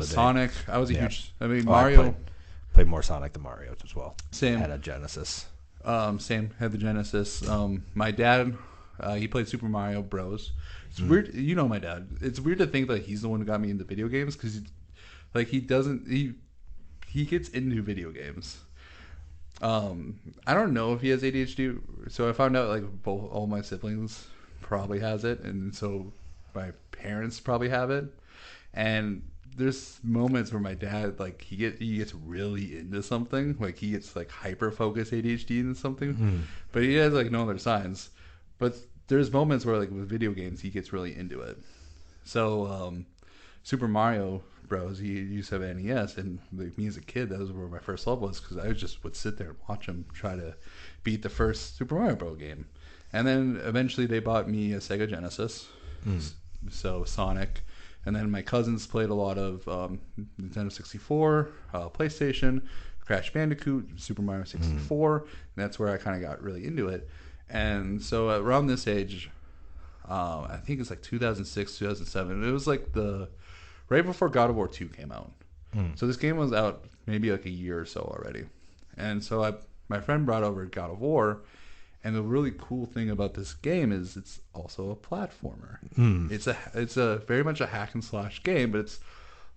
Sonic. I was a huge. I mean, Mario. I played more Sonic than Mario as well. Same. Had a Genesis. Same. Had the Genesis. My dad, he played Super Mario Bros. It's weird. You know my dad. It's weird to think that he's the one who got me into video games because, he gets into video games. I don't know if he has ADHD. So I found out all my siblings probably has it, and so my parents probably have it. And there's moments where my dad he gets really into something, he gets hyper focused ADHD into something, but he has no other signs. But there's moments where with video games he gets really into it. So Super Mario Bros. He used to have NES, and me as a kid, that was where my first love was because I just would sit there and watch him try to beat the first Super Mario Bros. Game. And then eventually they bought me a Sega Genesis, so Sonic. And then my cousins played a lot of Nintendo 64, PlayStation, Crash Bandicoot, Super Mario 64, and that's where I kind of got really into it. And so around this age, I think it's 2006, 2007. It was right before God of War 2 came out. So this game was out maybe a year or so already. And so my friend brought over God of War, and the really cool thing about this game is it's also a platformer. It's a very much a hack and slash game, but it's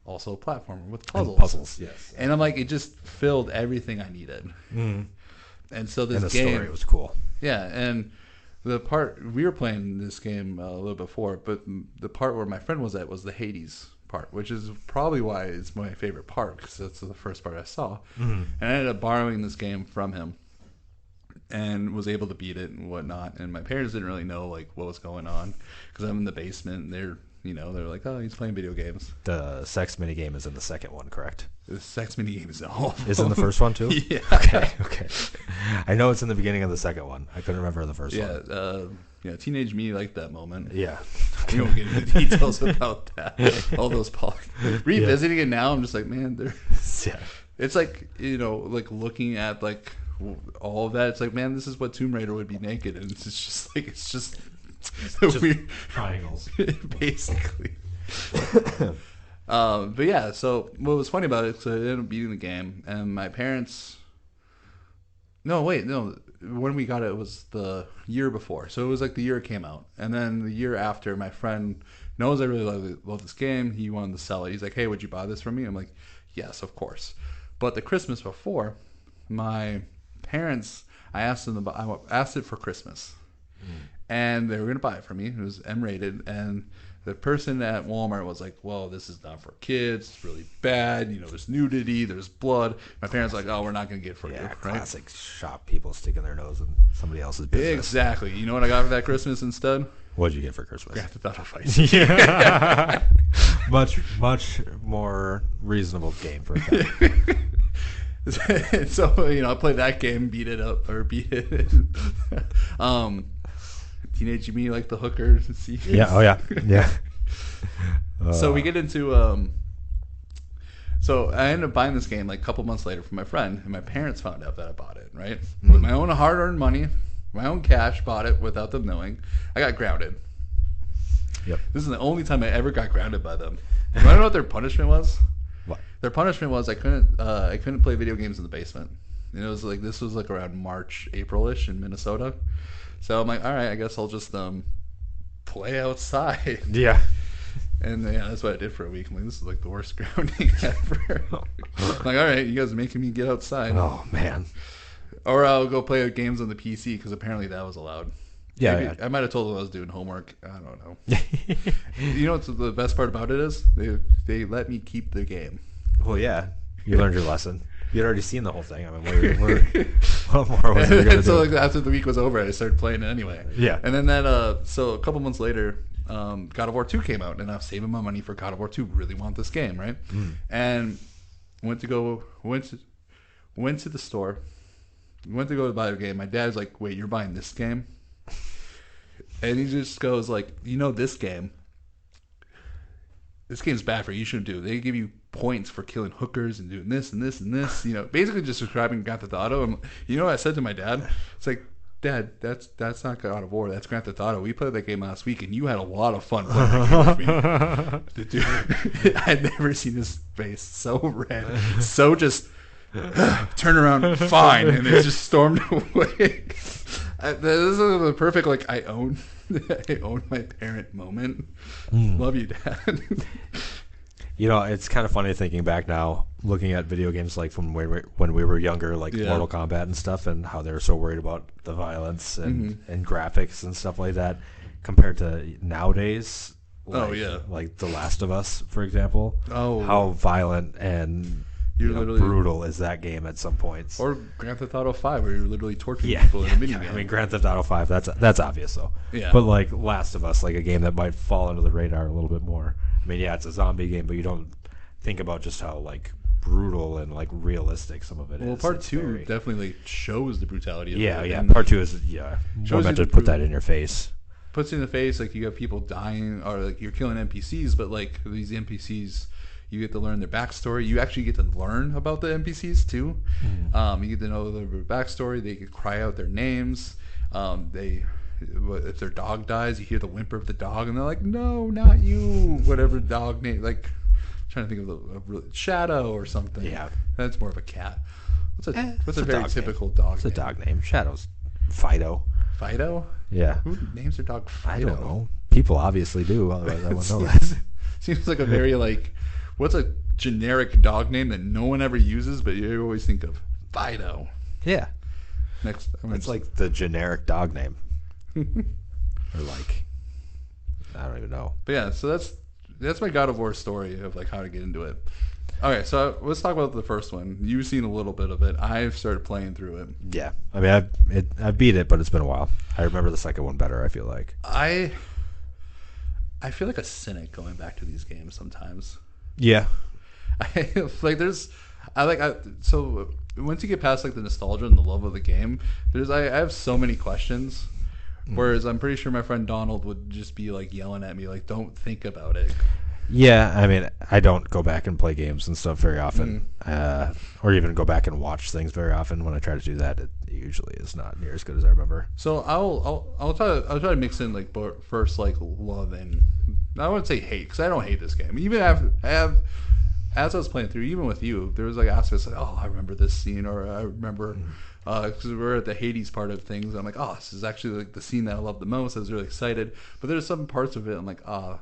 also a platformer with puzzles. Yes. And I'm it just filled everything I needed. And so this the game, story was cool. Yeah, and the part we were playing this game a little before, but the part where my friend was at was the Hades part, which is probably why it's my favorite part because that's the first part I saw. And I ended up borrowing this game from him and was able to beat it and whatnot. And my parents didn't really know what was going on because I'm in the basement and they're like, oh, he's playing video games. The sex minigame is in the second one, correct? The sex minigame is awful. Is in the first one too? Yeah. Okay. I know it's in the beginning of the second one. I couldn't remember the first one. Yeah, teenage me liked that moment. Yeah. You won't get into details about that. All those revisiting it now, I'm just man, it's looking at all of that. It's man, this is what Tomb Raider would be naked, and it's just weird triangles, basically. But yeah, so what was funny about it? So I ended up beating the game, and my parents. No, when we got it was the year before. So it was the year it came out. And then the year after, my friend knows I really love this game. He wanted to sell it. He's like, hey, would you buy this from me? I'm like, yes, of course. But the Christmas before, my parents, I asked it for Christmas. And they were going to buy it for me. It was M-rated. And the person at Walmart was like, well, this is not for kids. It's really bad. There's nudity. There's blood. My parents were like, oh, we're not going to get it for you. Right? Classic shop people sticking their nose in somebody else's business. Exactly. You know what I got for that Christmas instead? What'd you get for Christmas? Grand Theft Auto Vice. Yeah. much more reasonable game for a guy. So, I played that game, beat it. Teenage me like the hookers and see. Yeah. Oh yeah. Yeah. So we get into so I ended up buying this game a couple months later from my friend, and my parents found out that I bought it, right? With my own hard-earned money, my own cash, bought it without them knowing. I got grounded. Yep. This is the only time I ever got grounded by them. You want to know what their punishment was? What? Their punishment was I couldn't play video games in the basement. And it was this was around March, April-ish in Minnesota. So I'm like, all right, I guess I'll just play outside. Yeah. And that's what I did for a week. I'm like, this is the worst grounding ever. I'm like, all right, you guys are making me get outside. Oh man. Or I'll go play games on the PC because apparently that was allowed. Yeah, Maybe, I might have told them I was doing homework. I don't know. You know what the best part about it is? They let me keep the game. Well, yeah, you learned your lesson. You'd already seen the whole thing. I mean, what more was there going to do? After the week was over, I started playing it anyway. Yeah. And then so a couple months later, God of War 2 came out, and I was saving my money for God of War 2. Really want this game, right? And Went to the store. Went to go buy the game. My dad's like, "Wait, you're buying this game?" And he just goes like, this game. This game's bad for you. You shouldn't do it. They give you points for killing hookers and doing this and this and this. Basically just describing Grand Theft Auto. And what I said to my dad? It's like, Dad, that's not God of War. That's Grand Theft Auto. We played that game last week, and you had a lot of fun playing that game with me. Dude, I'd never seen his face so red, so just turn around, fine, and it just stormed away. This is the perfect I own my parent moment. Love you, Dad. It's kind of funny thinking back now, looking at video games like from when we were younger, like Mortal Kombat and stuff, and how they were so worried about the violence and graphics and stuff like that, compared to nowadays. Like The Last of Us, for example. Oh, how violent and brutal is that game at some points? Or Grand Theft Auto 5, where you're literally torturing people in a mini game. I mean, Grand Theft Auto 5, that's obvious though. Yeah. But like Last of Us, like a game that might fall under the radar a little bit more. I mean, it's a zombie game, but you don't think about just how brutal and realistic some of it is. Well, part 2 definitely shows the brutality of it. Yeah. Part 2 is more meant to put that in your face. Puts in the face you have people dying, or you're killing NPCs, but these NPCs, you get to learn their backstory. You actually get to learn about the NPCs too. You get to know their backstory. They could cry out their names. If their dog dies, you hear the whimper of the dog, and they're like, "No, not you." Whatever dog name, trying to think of a Shadow or something. Yeah, that's more of a cat. What's a very typical dog? It's a dog name. Shadow's Fido. Fido? Yeah. Who names their dog Fido? I don't know. People obviously do. Otherwise, I wouldn't know that. Seems like a very what's a generic dog name that no one ever uses, but you always think of? Fido. Yeah. Next, it's like the generic dog name. Or I don't even know. But yeah, so that's my God of War story of how to get into it. Okay, so let's talk about the first one. You've seen a little bit of it. I've started playing through it. Yeah, I mean, I beat it, but it's been a while. I remember the second one better. I feel like I feel like a cynic going back to these games sometimes. Yeah, so once you get past the nostalgia and the love of the game, I have so many questions. Whereas I'm pretty sure my friend Donald would just be yelling at me don't think about it. Yeah, I mean, I don't go back and play games and stuff very often, or even go back and watch things very often. When I try to do that, it usually is not near as good as I remember. So I'll try to mix in first love and I wouldn't say hate, because I don't hate this game. Even as I was playing through, even with you, there was aspects I remember this scene, or I remember because we're at the Hades part of things. I'm this is actually the scene that I love the most. I was really excited, but there's some parts of it I'm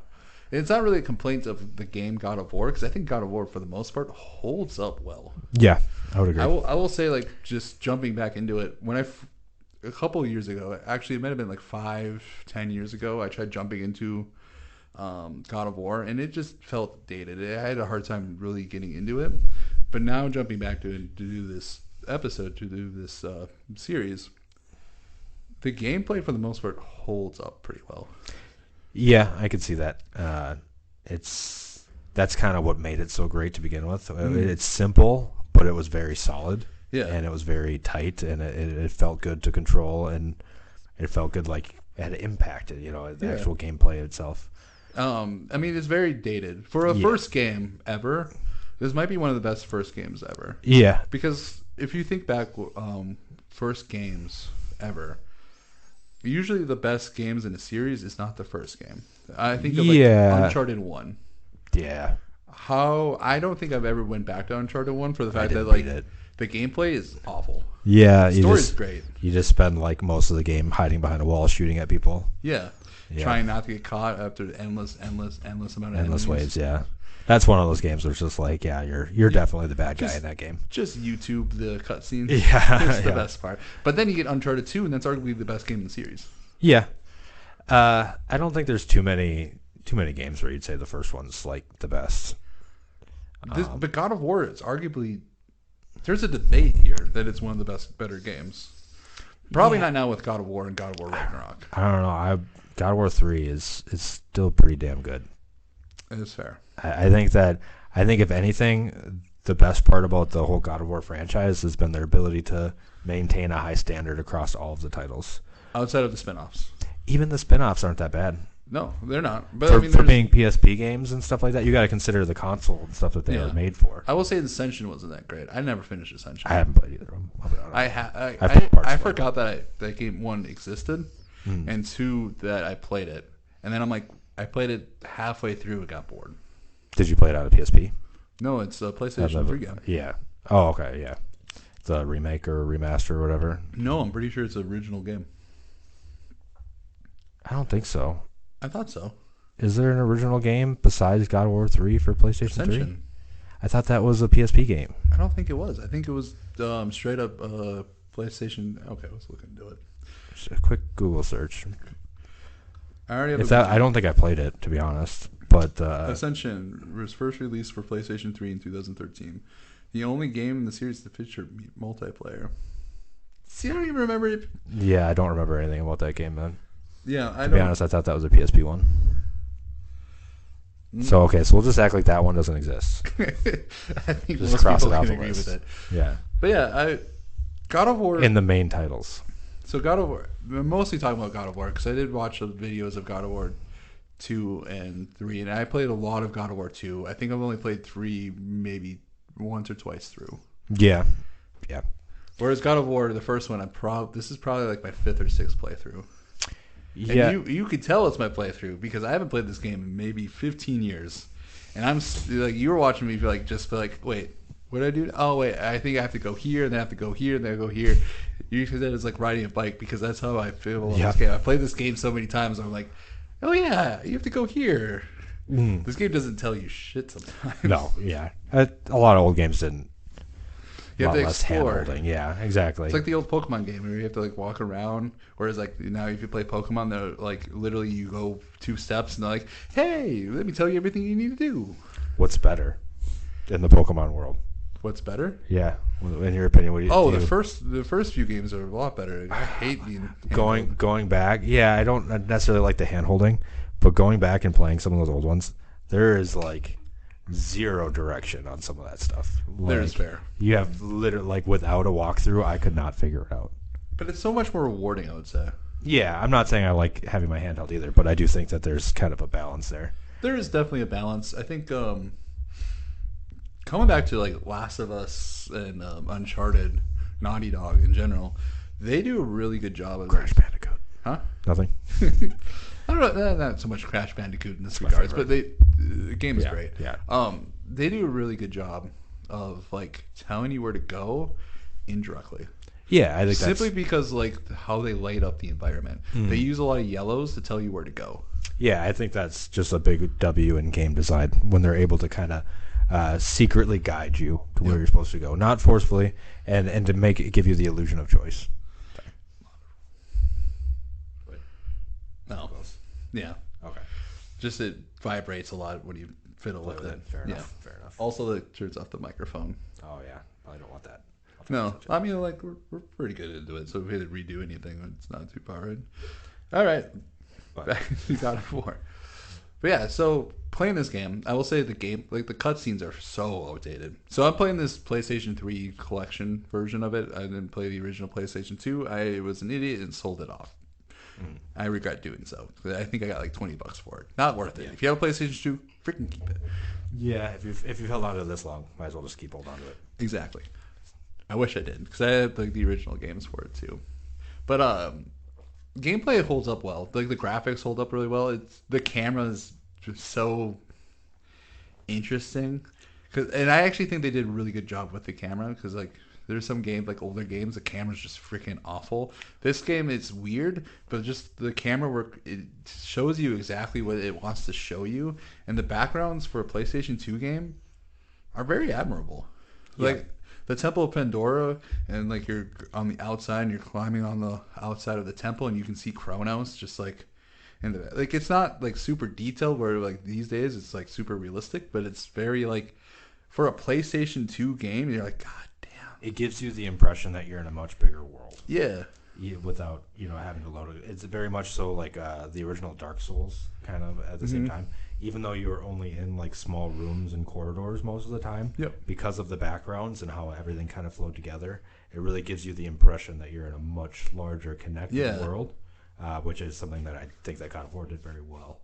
it's not really a complaint of the game God of War, because I think God of War for the most part holds up well. Yeah, I would agree. I will say just jumping back into it, when a couple of years ago, actually it might have been 5-10 years ago, I tried jumping into God of War, and it just felt dated. I had a hard time really getting into it, but now jumping back to do this episode, to do this series, the gameplay for the most part holds up pretty well. Yeah, I could see that. That's kind of what made it so great to begin with. It's simple, but it was very solid. Yeah, and it was very tight, and it felt good to control, and it felt good it had impacted the actual gameplay itself. I mean, it's very dated for a first game ever. This might be one of the best first games ever. Yeah, because if you think back, first games ever, usually the best games in a series is not the first game. I think of Uncharted 1. Yeah. I don't think I've ever went back to Uncharted 1 for the fact that the gameplay is awful. Yeah, the story's great. You just spend most of the game hiding behind a wall shooting at people. Yeah. Trying not to get caught after the endless amount of endless waves. Yeah. That's one of those games where it's just you're definitely the bad guy in that game. Just YouTube the cutscenes. Yeah, it's the best part. But then you get Uncharted 2, and that's arguably the best game in the series. Yeah, I don't think there's too many games where you'd say the first one's the best. But God of War is arguably, there's a debate here that it's one of the better games. Probably not now with God of War and God of War Ragnarok. I don't know. God of War 3 is still pretty damn good. It is fair. I think if anything, the best part about the whole God of War franchise has been their ability to maintain a high standard across all of the titles. Outside of the spinoffs. Even the spin-offs aren't that bad. No, they're not. But For being PSP games and stuff like that, you got to consider the console and stuff that they were made for. I will say Ascension wasn't that great. I never finished Ascension. I haven't played either of them. I forgot that game 1 existed, and 2 that I played it. And then I played it halfway through and got bored. Did you play it on a PSP? No, it's a PlayStation 3 game. Yeah. Oh, okay, yeah. The remake or remaster or whatever? No, I'm pretty sure it's an original game. I don't think so. I thought so. Is there an original game besides God of War 3 for PlayStation Ascension. 3? I thought that was a PSP game. I don't think it was. I think it was straight up PlayStation. Okay, let's look into it. Just a quick Google search. I already have I don't think I played it, to be honest. But Ascension was first released for PlayStation 3 in 2013. The only game in the series to feature multiplayer. See, I don't even remember it. Yeah, I don't remember anything about that game then. Yeah, to be honest, I thought that was a PSP one. So we'll just act like that one doesn't exist. I think just most cross people it off can the agree list. with it. Yeah, but yeah, God of War in the main titles. So God of War, I'm mostly talking about God of War because I did watch the videos of God of War 2 and 3, and I played a lot of God of War 2. I think I've only played 3 maybe once or twice through. Yeah. Whereas God of War, the first one, this is probably like my 5th or 6th playthrough. Yeah. And you could tell it's my playthrough because I haven't played this game in maybe 15 years. And I'm like, you were watching me just feel like, wait, what did I do? Oh, wait, I think I have to go here, and then I have to go here, and then I go here. You said it's like riding a bike because that's how I feel on this game. I played this game so many times, I'm like, oh yeah, you have to go here. This game doesn't tell you shit sometimes. No, yeah. A lot of old games didn't. You have to explore. Yeah, exactly. It's like the old Pokemon game where you have to like walk around. Whereas like now, if you play Pokemon, they're like literally you go 2 steps and they're like, "Hey, let me tell you everything you need to do." What's better in the Pokemon world? What's better? Yeah, in your opinion, what do you? Oh, the first few games are a lot better. I hate being going back. Yeah, I don't necessarily like the hand holding, but going back and playing some of those old ones, there is like zero direction on some of that stuff. There's fair. You have literally like without a walkthrough, I could not figure it out. But it's so much more rewarding, I would say. Yeah, I'm not saying I like having my hand held either, but I do think that there's kind of a balance there. There is definitely a balance. I think coming back to like Last of Us and Uncharted, Naughty Dog in general, they do a really good job of Crash Bandicoot. Huh? Nothing. I don't know, not so much Crash Bandicoot in this regards, but the game is great. Yeah. They do a really good job of like telling you where to go indirectly. Yeah, I think simply because like how they laid up the environment. They use a lot of yellows to tell you where to go. Yeah, I think that's just a big W in game design when they're able to kind of secretly guide you to where you're supposed to go, not forcefully, and to make it give you the illusion of choice. No. Yeah. Okay. Just it vibrates a lot when you fiddle with it. Fair enough. Fair enough. Also, it turns off the microphone. Oh yeah, I don't want that. No, I mean like we're pretty good into it. So if we had to redo anything, it's not too far in. All right, back to God of War. But yeah, so playing this game, I will say the game, like the cutscenes are so outdated. So I'm playing this PlayStation 3 collection version of it. I didn't play the original PlayStation 2. I was an idiot and sold it off. I regret doing so. I think I got like $20 for it. Not worth it. If you have a PlayStation 2, freaking keep it. Yeah, if you've held on to it this long, might as well just keep holding on to it. Exactly. I wish I did because I had like the original games for it too. But gameplay holds up well. Like the graphics hold up really well. The camera is just so interesting. And I actually think they did a really good job with the camera because like there's some games like older games the camera's just freaking awful. This game is weird, but just the camera work, it shows you exactly what it wants to show you, and the backgrounds for a PlayStation 2 game are very admirable. Like the Temple of Pandora, and like you're on the outside and you're climbing on the outside of the temple and you can see Kronos just like like it's not like super detailed where like these days it's like super realistic, but it's very like for a PlayStation 2 game you're like, god damn. It gives you the impression that you're in a much bigger world. Yeah. Without having to load it. It's very much so like the original Dark Souls kind of at the same time. even though you're only in like small rooms and corridors most of the time, Yep. because of the backgrounds and how everything kind of flowed together, it really gives you the impression that you're in a much larger connected world, which is something that I think that God of War did very well.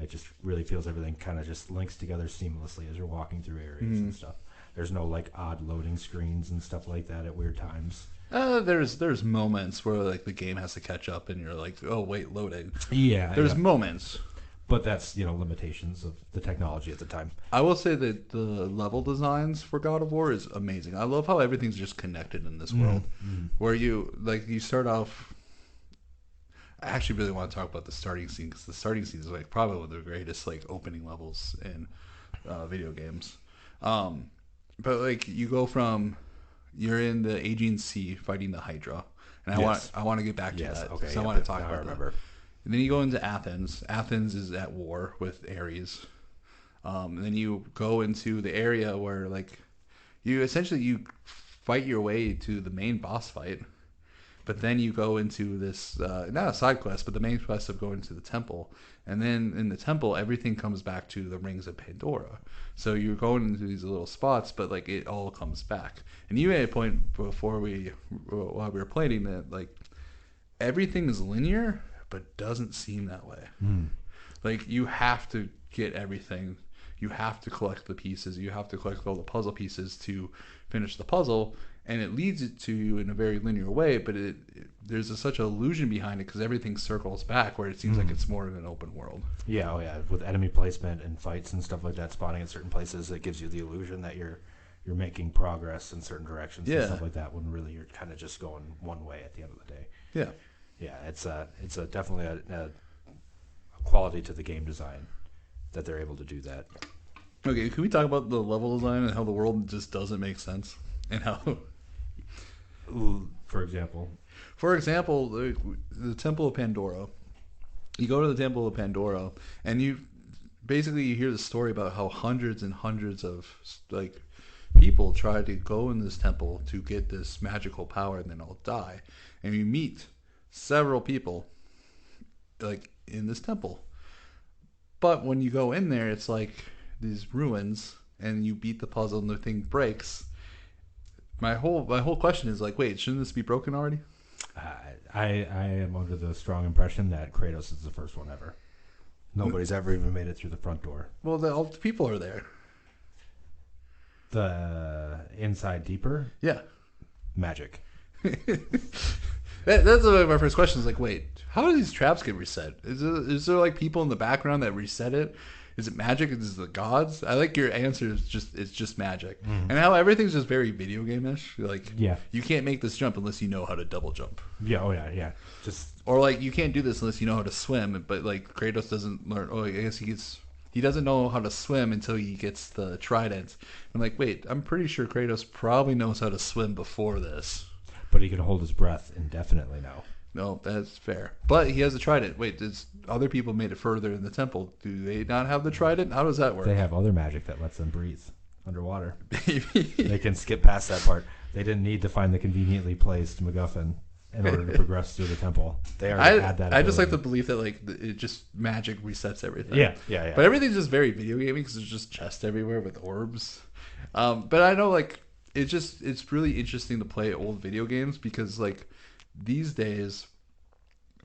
It just really feels everything kind of just links together seamlessly as you're walking through areas and stuff. There's no like odd loading screens and stuff like that at weird times. There's moments where like the game has to catch up and you're like, oh wait, loading. Yeah, There's moments. but that's limitations of the technology at the time. I will say that the level designs for God of War is amazing. I love how everything's just connected in this world, where you start off. I actually really want to talk about the starting scene because the starting scene is like probably one of the greatest like opening levels in video games. But like you go from you're in the Aegean Sea fighting the Hydra, and I want to get back to that. Okay. So I want to talk about that. And then you go into Athens. Athens is at war with Ares. And then you go into the area where like you fight your way to the main boss fight. But then you go into this, not a side quest, but the main quest of going to the temple. And then in the temple, everything comes back to the rings of Pandora. So you're going into these little spots, but like it all comes back. And you made a point while we were playing that like everything is linear, but doesn't seem that way. Like you have to get everything. You have to collect the pieces. You have to collect all the puzzle pieces to finish the puzzle. And it leads it to you in a very linear way, but there's such an illusion behind it because everything circles back where it seems like it's more of an open world. Yeah, with enemy placement and fights and stuff like that spawning in certain places, it gives you the illusion that you're making progress in certain directions and stuff like that when really you're kind of just going one way at the end of the day. Yeah, it's definitely a quality to the game design that they're able to do that. Okay, can we talk about the level design and how the world just doesn't make sense and how... For example, the Temple of Pandora. You go to the Temple of Pandora, and you hear the story about how hundreds and hundreds of like people try to go in this temple to get this magical power, and then all die. And you meet several people like in this temple, but when you go in there, it's like these ruins, and you beat the puzzle, and the thing breaks. My whole question is like, wait, shouldn't this be broken already? I am under the strong impression that Kratos is the first one ever. Nobody's ever even made it through the front door. Well, all the people are there. The inside deeper? Yeah. Magic. That's my first question is like, wait, how do these traps get reset? Is there like people in the background that reset it? Is it magic? Is it the gods? I like your answer. It's just magic, and how everything's just very video game-ish. Like, you can't make this jump unless you know how to double jump. Yeah. Or like you can't do this unless you know how to swim. But like Kratos doesn't learn. Oh, I guess he doesn't know how to swim until he gets the trident. I'm like, wait, I'm pretty sure Kratos probably knows how to swim before this. But he can hold his breath indefinitely now. No, that's fair. But he has a trident. Wait, other people made it further in the temple. Do they not have the trident? How does that work? They have other magic that lets them breathe underwater. They can skip past that part. They didn't need to find the conveniently placed MacGuffin in order to progress through the temple. They already had that ability. I just like the belief that like it just magic resets everything. Yeah. But everything's just very video gaming because there's just chests everywhere with orbs. But I know like it's really interesting to play old video games because like these days,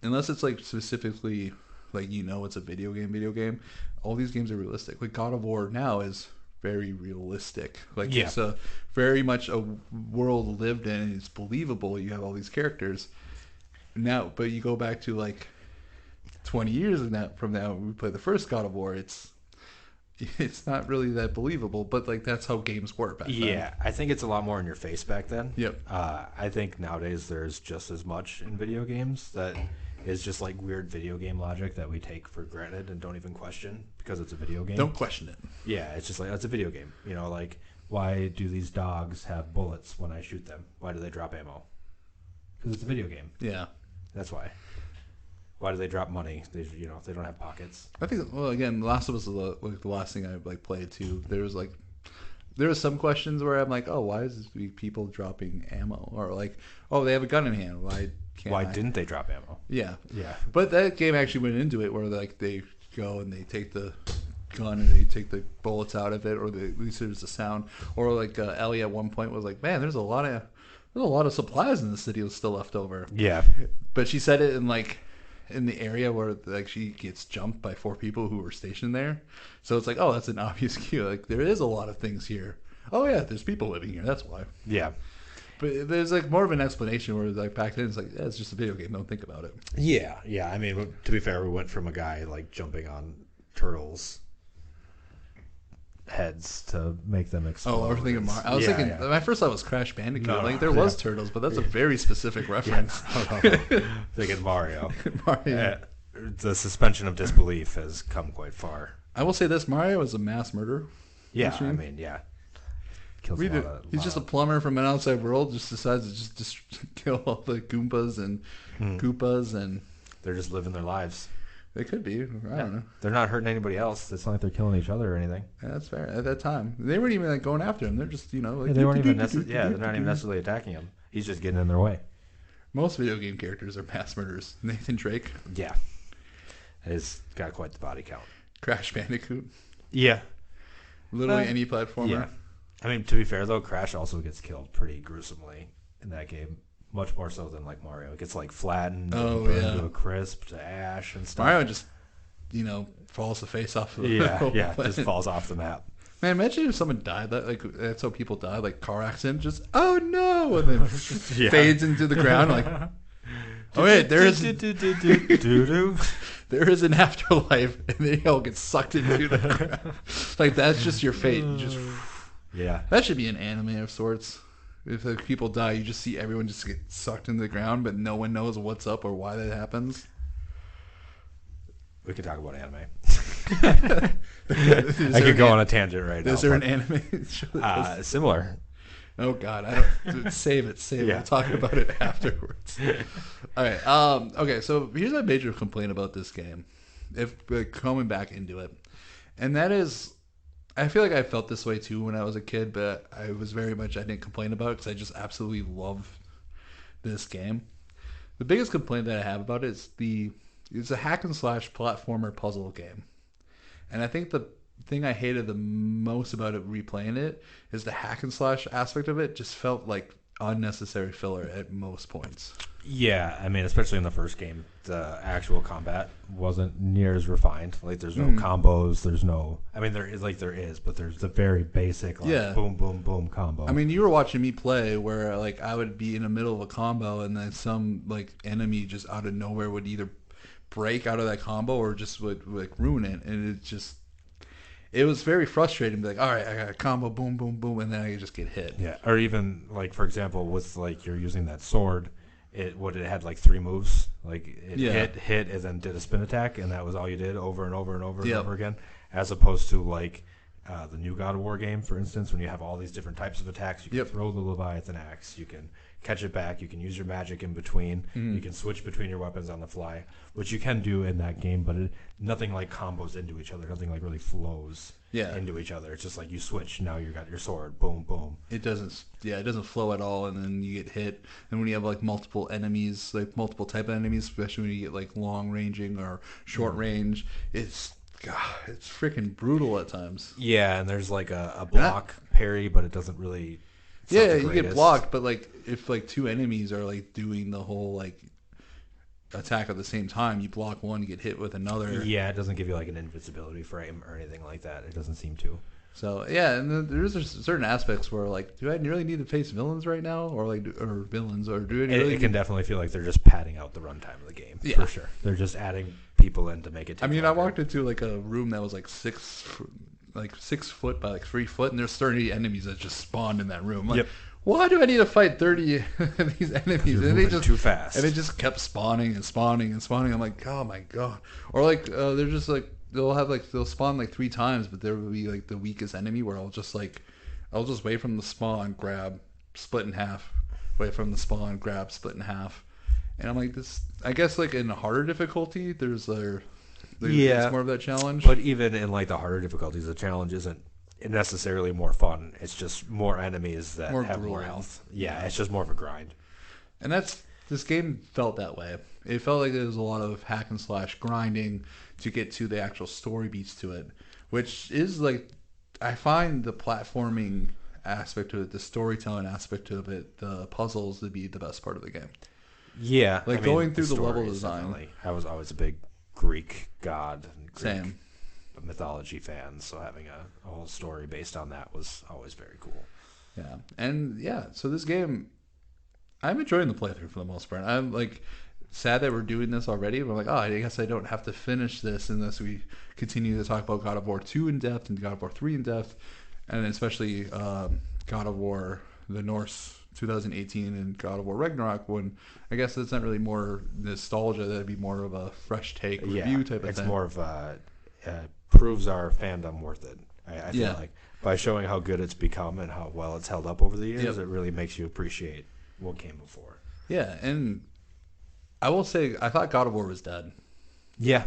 unless it's like specifically like it's a video game, all these games are realistic. Like God of War now is very realistic. Like it's a very much a world lived in, and it's believable. You have all these characters now, but you go back to like 20 years from now, when we play the first God of War, it's not really that believable, but like that's how games were back then. Yeah, I think it's a lot more in your face back then. Yep. I think nowadays there's just as much in video games that is just like weird video game logic that we take for granted and don't even question because it's a video game. Don't question it. Yeah, it's just like it's a video game. Like why do these dogs have bullets when I shoot them? Why do they drop ammo? Because it's a video game. Yeah, that's why. Why do they drop money? They don't have pockets. I think. Well, again, Last of Us is the last thing I like played too. There was some questions where I'm like, oh, why is this people dropping ammo? Or like, oh, they have a gun in hand. Why didn't they drop ammo? Yeah. But that game actually went into it where like they go and they take the gun and they take the bullets out of it, or at least there's a sound. Or like Ellie at one point was like, "Man, there's a lot of supplies in the city was still left over." Yeah. But she said it in the area where like she gets jumped by 4 people who were stationed there. So it's like, oh, that's an obvious cue. Like there is a lot of things here. Oh yeah, there's people living here. That's why. Yeah. But there's like more of an explanation where like back then it's like, yeah, it's just a video game. Don't think about it. Yeah. Yeah. I mean, to be fair, we went from a guy like jumping on turtles' heads to make them explode. Oh, I was thinking I was thinking my first thought was Crash Bandicoot. No, like there was turtles, but that's a very specific reference. Thinking Mario. Mario. The suspension of disbelief has come quite far. I will say this: Mario is a mass murderer. Yeah, I mean, yeah. Kills He's just a plumber from an outside world. Just decides to just kill all the Goombas and Koopas, and they're just living their lives. They could be. I don't know. They're not hurting anybody else. It's not like they're killing each other or anything. Yeah, that's fair. At that time, they weren't even like going after him. They're just like they weren't even they're not even necessarily attacking him. He's just getting in their way. Most video game characters are mass murderers. Nathan Drake. Yeah, he's got quite the body count. Crash Bandicoot. Yeah, literally any platformer. Yeah. I mean, to be fair though, Crash also gets killed pretty gruesomely in that game. Much more so than like Mario. It gets like flattened and burned to a crisp, to ash and stuff. Mario just, falls the face off of the just falls off the map. Man, imagine if someone died. That's how people die, like car accident. Just, oh no! And then fades into the ground like, oh wait, there is an afterlife, and they all get sucked into the ground. Like, that's just your fate. You just, that should be an anime of sorts. If people die, you just see everyone just get sucked into the ground, but no one knows what's up or why that happens. We could talk about anime. I could go on a tangent right now. Is there an anime show? Similar. Oh God, I don't. Save it. We'll talk about it afterwards. All right. Okay. So here's my major complaint about this game. If coming back into it, and that is, I feel like I felt this way too when I was a kid, but I didn't complain about it because I just absolutely love this game. The biggest complaint that I have about it is it's a hack and slash platformer puzzle game. And I think the thing I hated the most about it replaying it is the hack and slash aspect of it just felt like unnecessary filler at most points. Yeah, I mean, especially in the first game, the actual combat wasn't near as refined. Like, there's no combos. There's no. I mean, there is, but there's the very basic, boom, boom, boom combo. I mean, you were watching me play where, like, I would be in the middle of a combo and then some, like, enemy just out of nowhere would either break out of that combo or just would, like, ruin it. And it was very frustrating. Like, all right, I got a combo, boom, boom, boom, and then I just get hit. Yeah, or even, like, for example, with, like, you're using that sword. It had like 3 moves, like it hit, and then did a spin attack, and that was all you did over and over and over and over again. As opposed to like the new God of War game, for instance, when you have all these different types of attacks, you can throw the Leviathan axe, you can catch it back, you can use your magic in between, you can switch between your weapons on the fly, which you can do in that game, but nothing like combos into each other, nothing like really flows into each other. It's just like you switch, now you got your sword, boom, boom. It doesn't flow at all, and then you get hit. And when you have like multiple enemies, like multiple type of enemies, especially when you get like long ranging or short range, it's freaking brutal at times. Yeah, and there's like a block parry, but it doesn't really. Yeah, you get blocked, but like if like 2 enemies are like doing the whole like attack at the same time, you block one, you get hit with another. Yeah, it doesn't give you like an invincibility frame or anything like that. It doesn't seem to. So yeah, and there's certain aspects where like, do I really need to face villains right now, or villains, or do I really? It can definitely feel like they're just padding out the runtime of the game for sure. They're just adding people in to make it. Take longer. I walked into like a room that was like 6 foot by like 3 foot, and there's 30 enemies that just spawned in that room. Like, why do I need to fight 30 of these enemies? And they just too fast, and it just kept spawning and spawning and spawning. I'm like, oh my god! Or like they're just like they'll spawn like 3 times, but there will be like the weakest enemy where I'll just wait from the spawn, grab, split in half, wait from the spawn, grab, split in half, and I'm like this. I guess like in harder difficulty, it's more of that challenge. But even in like the harder difficulties, the challenge isn't necessarily more fun. It's just more enemies that have more health. Yeah, it's just more of a grind. And this game felt that way. It felt like there was a lot of hack and slash grinding to get to the actual story beats to it. which is like, I find the platforming aspect of it, the storytelling aspect of it, the puzzles to be the best part of the game. Yeah, Like going through the level design. Definitely. I was always a big Greek god, and Greek Same. mythology fan, so having a whole story based on that was always very cool. Yeah, and yeah, so this game, I'm enjoying the playthrough for the most part. I'm like sad that we're doing this already, but I'm like, oh, I guess I don't have to finish this unless we continue to talk about God of War 2 in depth and God of War 3 in depth, and especially God of War the Norse 2018 and God of War Ragnarok, when I guess it's not really more nostalgia, that'd be more of a fresh take review type of thing. It's more of proves our fandom worth it. I feel like by showing how good it's become and how well it's held up over the years, it really makes you appreciate what came before. Yeah, and I will say, I thought God of War was dead. Yeah.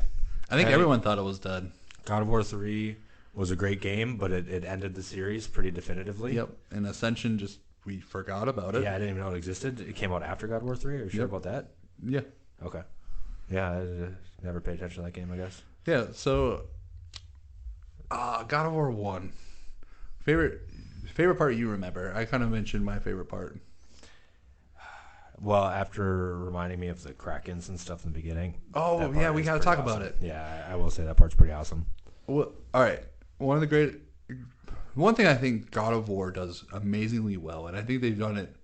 I think everyone thought it was dead. God of War 3 was a great game, but it ended the series pretty definitively. Yep, and Ascension just, we forgot about it. Yeah, I didn't even know it existed. It came out after God of War 3. Are you sure about that? Yeah. Okay. Yeah, I never paid attention to that game, I guess. Yeah, so God of War 1. Favorite part you remember? I kind of mentioned my favorite part. Well, after reminding me of the Krakens and stuff in the beginning. Oh, yeah, we got to talk about it. Yeah, I will say that part's pretty awesome. Well, all right. One thing I think God of War does amazingly well, and I think they've done it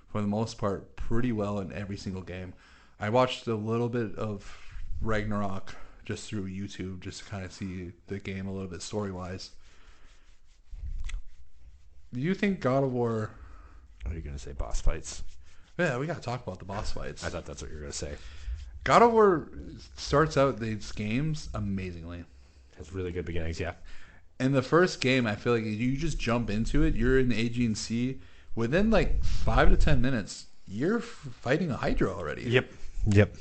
for the most part pretty well in every single game. I watched a little bit of Ragnarok just through YouTube just to kind of see the game a little bit story-wise. Do you think God of War... What are you going to say, boss fights? Yeah, we got to talk about the boss fights. I thought that's what you were going to say. God of War starts out these games amazingly. Has really good beginnings, yeah. In the first game, I feel like you just jump into it. You're in the Aegean Sea. Within like 5 to 10 minutes, you're fighting a Hydra already. Yep.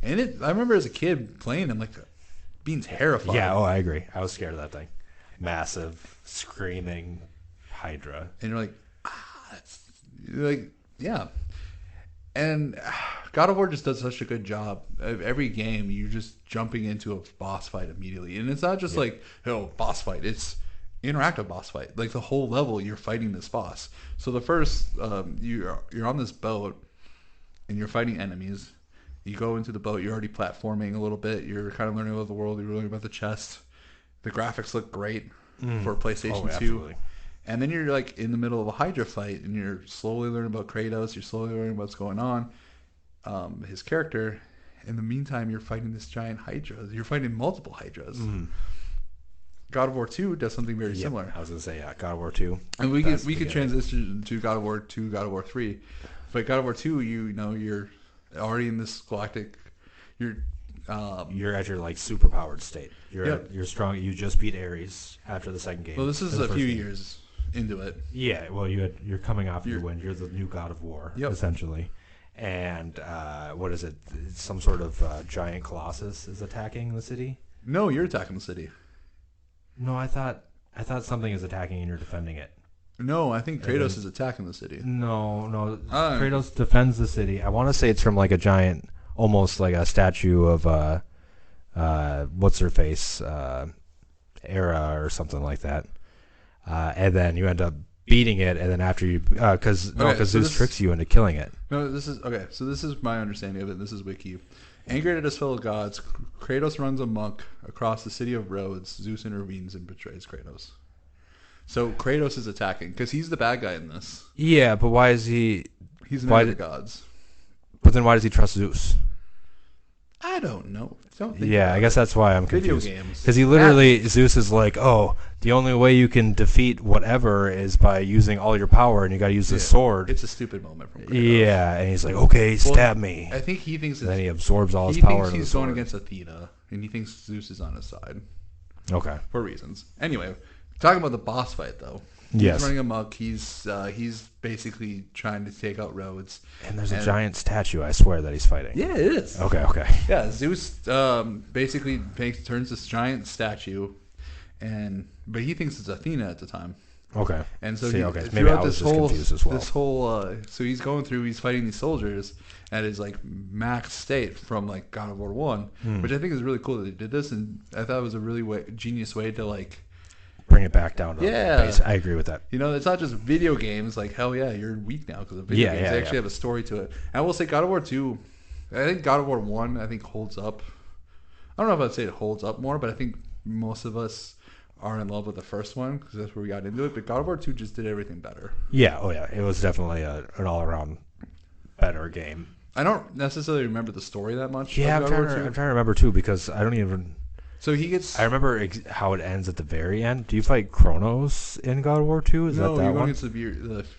And I remember as a kid playing them, like being terrified. Yeah, I agree. I was scared of that thing. Massive, screaming Hydra. And you're like, yeah. And God of War just does such a good job. Every game, you're just jumping into a boss fight immediately. And it's not just like, boss fight. It's interactive boss fight. Like the whole level, you're fighting this boss. So the first, you're on this boat, and you're fighting enemies. You go into the boat, you're already platforming a little bit. You're kind of learning about the world. You're learning about the chest. The graphics look great for PlayStation 2. Absolutely. And then you're like in the middle of a Hydra fight, and you're slowly learning about Kratos. You're slowly learning what's going on, his character. In the meantime, you're fighting this giant Hydra. You're fighting multiple Hydras. God of War 2 does something very similar. I was going to say, God of War 2. And we could transition to God of War 2, God of War 3. But God of War 2, you're already in this galactic. You're at your like superpowered state. You're strong. You just beat Ares after the second game. Well, this is a few years into it. Yeah, well, you're coming off your win. You're the new God of War, essentially. And what is it? Some sort of giant colossus is attacking the city? No, you're attacking the city. No, I thought something is attacking and you're defending it. No, I think Kratos is attacking the city. No. Kratos defends the city. I want to say it's from like a giant, almost like a statue of what's her face, Hera or something like that. And then you end up beating it, and then after you, because Zeus tricks you into killing it. No, this is okay. So this is my understanding of it. This is Wiki. Angered at his fellow gods, Kratos runs amok across the city of Rhodes. Zeus intervenes and betrays Kratos. So Kratos is attacking because he's the bad guy in this. Yeah, but why is he? He's an enemy of the gods. But then why does he trust Zeus? I don't know. I guess that's why I'm confused. Video games. Because he literally, Zeus is like, the only way you can defeat whatever is by using all your power, and you got to use the sword. It's a stupid moment from Kratos. Yeah, and he's like, okay, stab me. I think he thinks. And then he absorbs all his power. He thinks he's going against Athena, and he thinks Zeus is on his side. Okay. For reasons. Anyway, talking about the boss fight though. Yes. He's running amok. He's basically trying to take out Rhodes. And there's a giant statue, I swear, that he's fighting. Yeah, it is. Okay. Yeah, Zeus basically turns this giant statue, but he thinks it's Athena at the time. Okay. And so maybe I was just confused as well. So he's going through, he's fighting these soldiers at his like max state from like God of War 1, which I think is really cool that they did this, and I thought it was a really genius way to like bring it back down to Yeah. base. I agree with that. You know, it's not just video games. Like, hell yeah, you're weak now because of video games. They actually have a story to it. And I will say God of War 2, I think God of War 1, I think holds up. I don't know if I'd say it holds up more, but I think most of us are in love with the first one because that's where we got into it. But God of War 2 just did everything better. Yeah, oh yeah. It was definitely an all-around better game. I don't necessarily remember the story that much. Yeah, I'm trying to remember too because I don't even... So he gets... I remember how it ends at the very end. Do you fight Kronos in God of War 2? Is that you're one? going against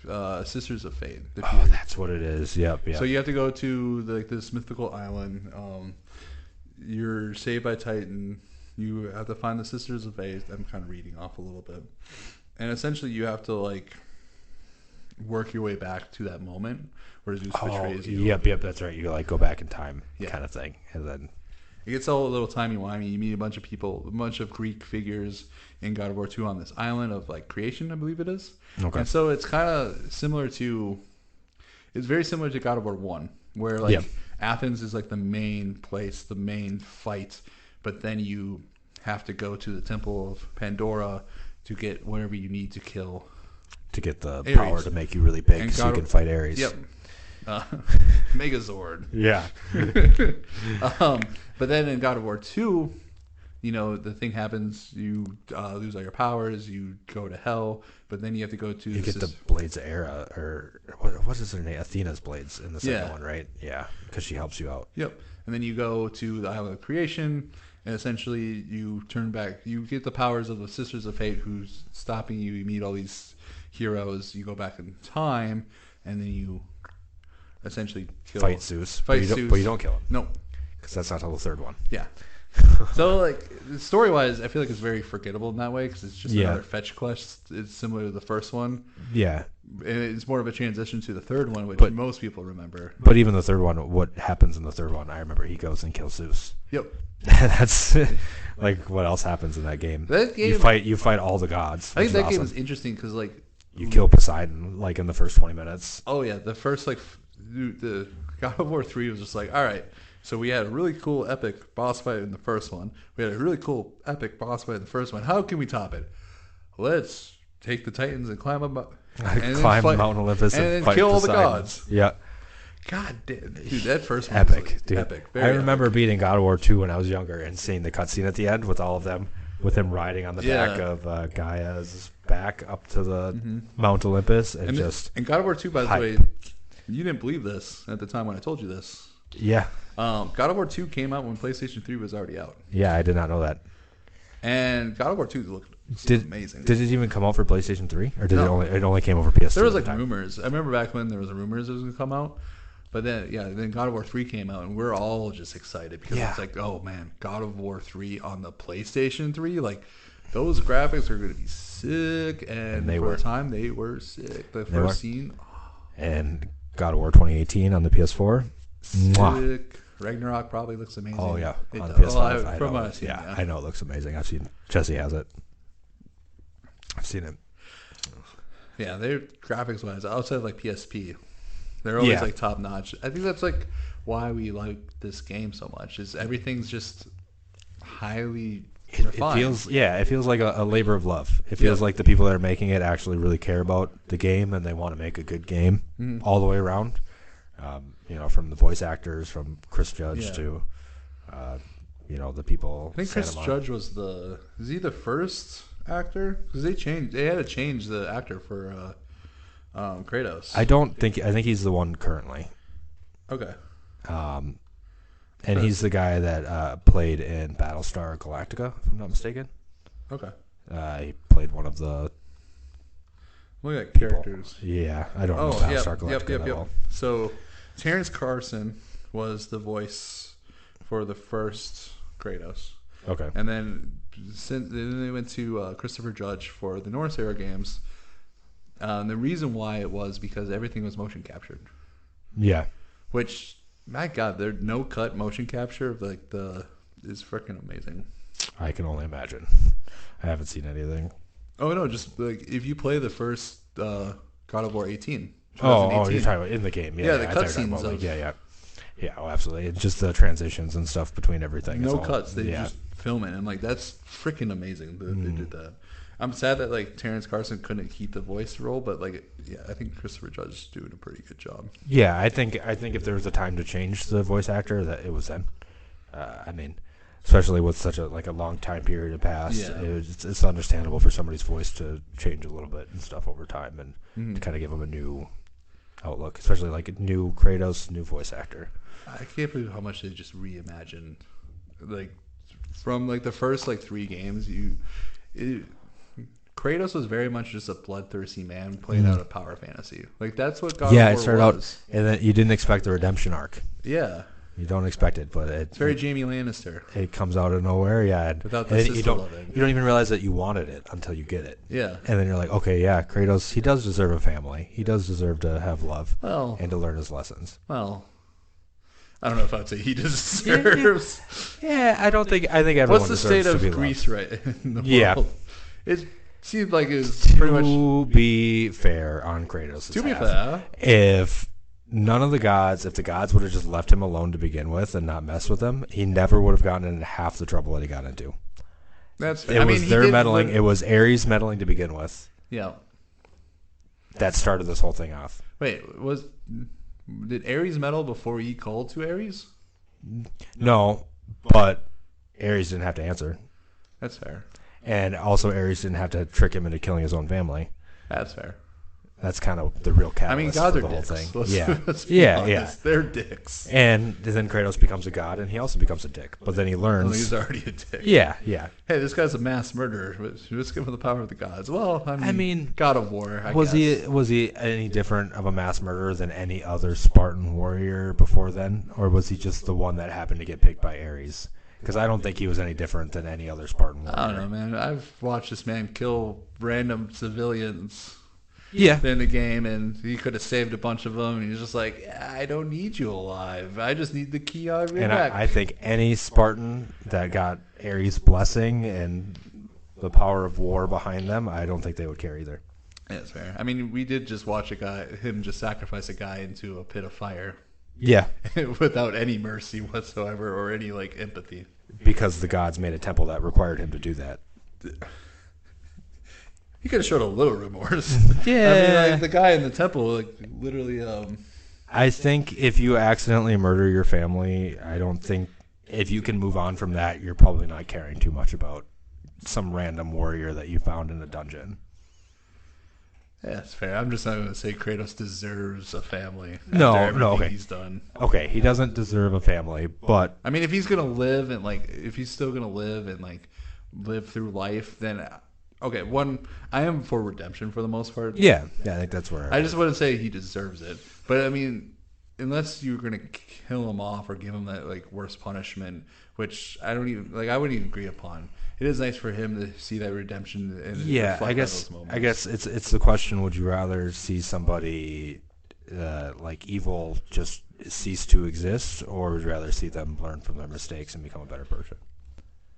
the Sisters of Fate. Oh, that's what it is. Yep. So you have to go to this mythical island. You're saved by Titan. You have to find the Sisters of Fate. I'm kind of reading off a little bit. And essentially you have to work your way back to that moment where Zeus betrays you. Yep, that's right. You go back in time kind of thing. And then... It gets all a little timey-wimey. You meet a bunch of people, a bunch of Greek figures in God of War 2 on this island of creation, I believe it is. Okay. And so it's kind of similar to... It's very similar to God of War 1, where Athens is the main place, the main fight, but then you have to go to the Temple of Pandora to get whatever you need to kill. To get the Ares. power to make you really big so you can fight Ares. Yep. Megazord. Yeah. But then in God of War 2, the thing happens, you lose all your powers, you go to hell, but then you have to go to... You get the Blades of Era, or what is her name? Athena's Blades in the second one, right? Yeah, because she helps you out. Yep. And then you go to the Island of Creation, and essentially you turn back, you get the powers of the Sisters of Fate who's stopping you, you meet all these heroes, you go back in time, and then you essentially fight Zeus. But you don't kill him. No. Because that's not till the third one. Yeah. So, story-wise, I feel like it's very forgettable in that way because it's just another fetch quest. It's similar to the first one. Yeah. And it's more of a transition to the third one, which most people remember. But even the third one, what happens in the third one, I remember he goes and kills Zeus. Yep. That's what else happens in that game? You fight all the gods. I think that game is interesting because you kill Poseidon in the first 20 minutes. Oh yeah, the first the God of War 3 was just all right. So we had a really cool epic boss fight in the first one. We had a really cool epic boss fight in the first one. How can we top it? Let's take the Titans and climb up, and climb Mount Olympus and then kill all the gods. Yeah. God damn, dude, that first one epic, was dude. Epic. I remember beating God of War 2 when I was younger and seeing the cutscene at the end with all of them, with him riding on the back of Gaia's back up to the Mount Olympus, and God of War 2, by the way, you didn't believe this at the time when I told you this. Yeah. God of War 2 came out when PlayStation 3 was already out. Yeah, I did not know that. And God of War 2 looked amazing. Did it even come out for PlayStation 3? Or did it only came over PS2? There was rumors. I remember back when there was rumors it was going to come out. But then God of War 3 came out, and we're all just excited because it's oh man, God of War 3 on the PlayStation 3, those graphics are going to be sick, and for a time they were sick. The first scene, and God of War 2018 on the PS4, sick. Mwah. Ragnarok probably looks amazing. Oh yeah, on the PS5, I know it looks amazing. I've seen Jesse has it. I've seen it. Yeah, they're graphics wise outside of PSP. They're always top notch. I think that's why we like this game so much. Is everything's just highly refined. It feels like a labor of love. It feels like the people that are making it actually really care about the game and they want to make a good game all the way around. From the voice actors, from Chris Judge to the people. I think Chris Judge was he the first actor? Because they had to change the actor for Kratos. I think he's the one currently. Okay. And he's the guy that played in Battlestar Galactica, if I'm not mistaken. Okay. He played one of the... Look at characters. Yeah, I don't know Battlestar Galactica at all. So, Terrence Carson was the voice for the first Kratos. Okay. And then they went to Christopher Judge for the Norse era games. And the reason why it was because everything was motion captured. Yeah. Which, my God, their no-cut motion capture of is freaking amazing. I can only imagine. I haven't seen anything. Oh no, just if you play the first God of War 18. Oh, you're talking about in the game. Yeah, the cutscenes. Yeah, absolutely. It's just the transitions and stuff between everything. No cuts. They just film it, and that's freaking amazing that they did that. I'm sad that like Terrence Carson couldn't keep the voice role, but like yeah, I think Christopher Judge is doing a pretty good job. Yeah, I think if there was a time to change the voice actor, that it was then. I mean, especially with such a long time period had passed, Yeah. it's understandable for somebody's voice to change a little bit and stuff over time, and to kind of give them a new outlook, especially like a new Kratos, new voice actor. I can't believe how much they just reimagined, like from like the first like 3 games. Kratos was very much just a bloodthirsty man playing out a power fantasy. Like that's what God of War It started was. out, and then you didn't expect the redemption arc. Yeah, You don't expect it, but it's very Jaime Lannister. it comes out of nowhere. Yeah, Without the and sister you don't loving. even realize that you wanted it until you get it. Yeah. And then you're like, okay, yeah, Kratos, he does deserve a family. He does deserve to have love and to learn his lessons. Well, I don't know if I'd say he deserves. Yeah, I think everyone What's the deserves state of to be Greece loved. right in the Yeah. world? It seems like it's pretty much. To be fair on Kratos' To be half, fair, if the gods would have just left him alone to begin with and not mess with him, he never would have gotten into half the trouble that he got into. that's fair. It was their meddling. It was Ares meddling to begin with. Yeah. That started this whole thing off. Wait, did Ares meddle before he called to Ares? No, but Ares didn't have to answer. That's fair. And also Ares didn't have to trick him into killing his own family. That's fair. That's kind of the real catalyst I mean, gods for are the whole dicks. thing. Yeah, Yeah. They're dicks. And then Kratos becomes a god, and he also becomes a dick. But then he Well, learns. he's already a dick. Yeah. Hey, this guy's a mass murderer. Just give him the power of the gods. Well, I mean God of War. I Was guess. was he any different of a mass murderer than any other Spartan warrior before then, or was he just the one that happened to get picked by Ares? Because I don't think he was any different than any other Spartan warrior. I don't know, man. I've watched this man kill random civilians Yeah. in the game, and he could have saved a bunch of them. And he's just like, I don't need you alive. I just need the key on your And neck. I think any Spartan that got Ares' blessing and the power of war behind them, I don't think they would care either. Yeah, that's fair. I mean, we did just watch him just sacrifice a guy into a pit of fire Yeah. without any mercy whatsoever or any like empathy. Because the gods made a temple that required him to do that. He could have showed a little remorse. Yeah. I mean, like the guy in the temple, like literally. I think if you accidentally murder your family, I don't think if you can move on from that, you're probably not caring too much about some random warrior that you found in a dungeon. Yeah, it's fair. I'm just not going to say Kratos deserves a family. No, after everything okay. He's done. Okay, he doesn't deserve a family, but I mean, if he's gonna live and like, if he's still gonna live and like, live through life, then okay. I am for redemption for the most part. yeah, I think that's where I just wouldn't say he deserves it, but I mean, unless you're gonna kill him off or give him that like worst punishment, which I wouldn't even agree upon. It is nice for him to see that redemption and reflect on those moments. I guess it's the question: would you rather see somebody like evil just cease to exist, or would you rather see them learn from their mistakes and become a better person?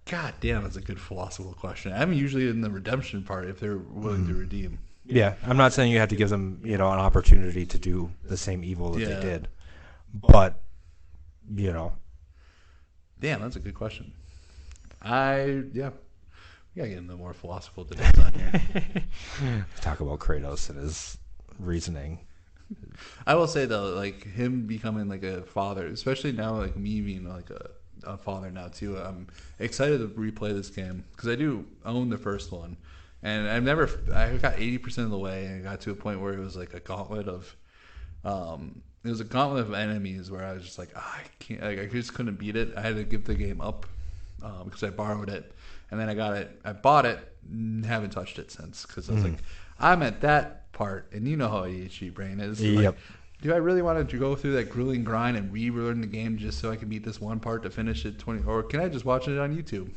God damn, that's a good philosophical question. I'm usually in the redemption part if they're willing to redeem. Yeah, I'm not saying you have to give them, an opportunity to do the same evil that Yeah. they did, but Damn, that's a good question. We gotta get into more philosophical debates on here. talk about Kratos and his reasoning. I will say though, like him becoming like a father, especially now, like me being like a father now too. I'm excited to replay this game because I do own the first one, and I got 80% of the way, and I got to a point where it was like a gauntlet of, it was a gauntlet of enemies where I was just like, I can't, like I just couldn't beat it. I had to give the game up because I borrowed it, and then I bought it, haven't touched it since because I was like, I'm at that part, and you know how ADHD brain is. Like, Yep. do I really want to go through that grueling grind and relearn the game just so I can beat this one part to finish it 20? Or can I just watch it on YouTube?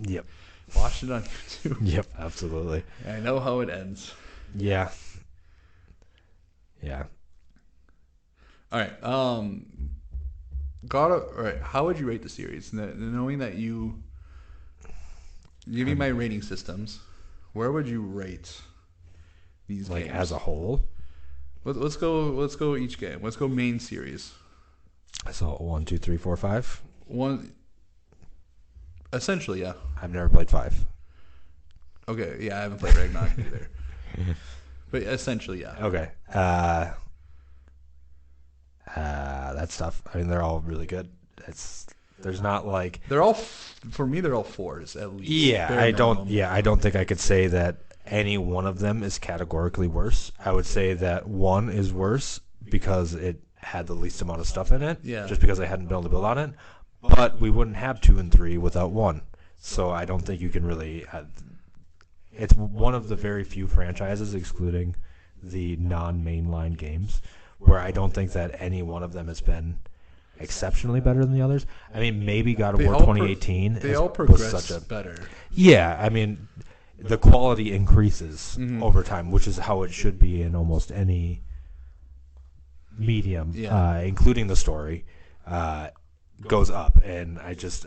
Yep. Watch it on YouTube. Yep. Absolutely. And I know how it ends. Yeah. Yeah. All right. All right. How would you rate the series? Knowing that you give me my rating systems, where would you rate these Like games as a whole. Let's go each game. Let's go main series. So 1, 2, 3, 4, 5. One. Essentially, yeah. I've never played 5. Okay, yeah, I haven't played Ragnarok either. But essentially, yeah. Okay. That's tough. I mean, they're all really good. There's not like They're all for me. They're all fours at least. yeah. Bare I don't minimum. yeah. I don't think I could say that any one of them is categorically worse. I would say that one is worse because it had the least amount of stuff in it. Yeah. Just because I hadn't been able to build on it. But we wouldn't have 2 and 3 without 1. So I don't think you can really. It's one of the very few franchises, excluding the non-mainline games, where I don't think that any one of them has been exceptionally better than the others. I mean, maybe God of War 2018 They all was progress such a better. yeah. I mean, the quality increases Mhm. over time, which is how it should be in almost any medium, Yeah. including the story. Goes up, and I just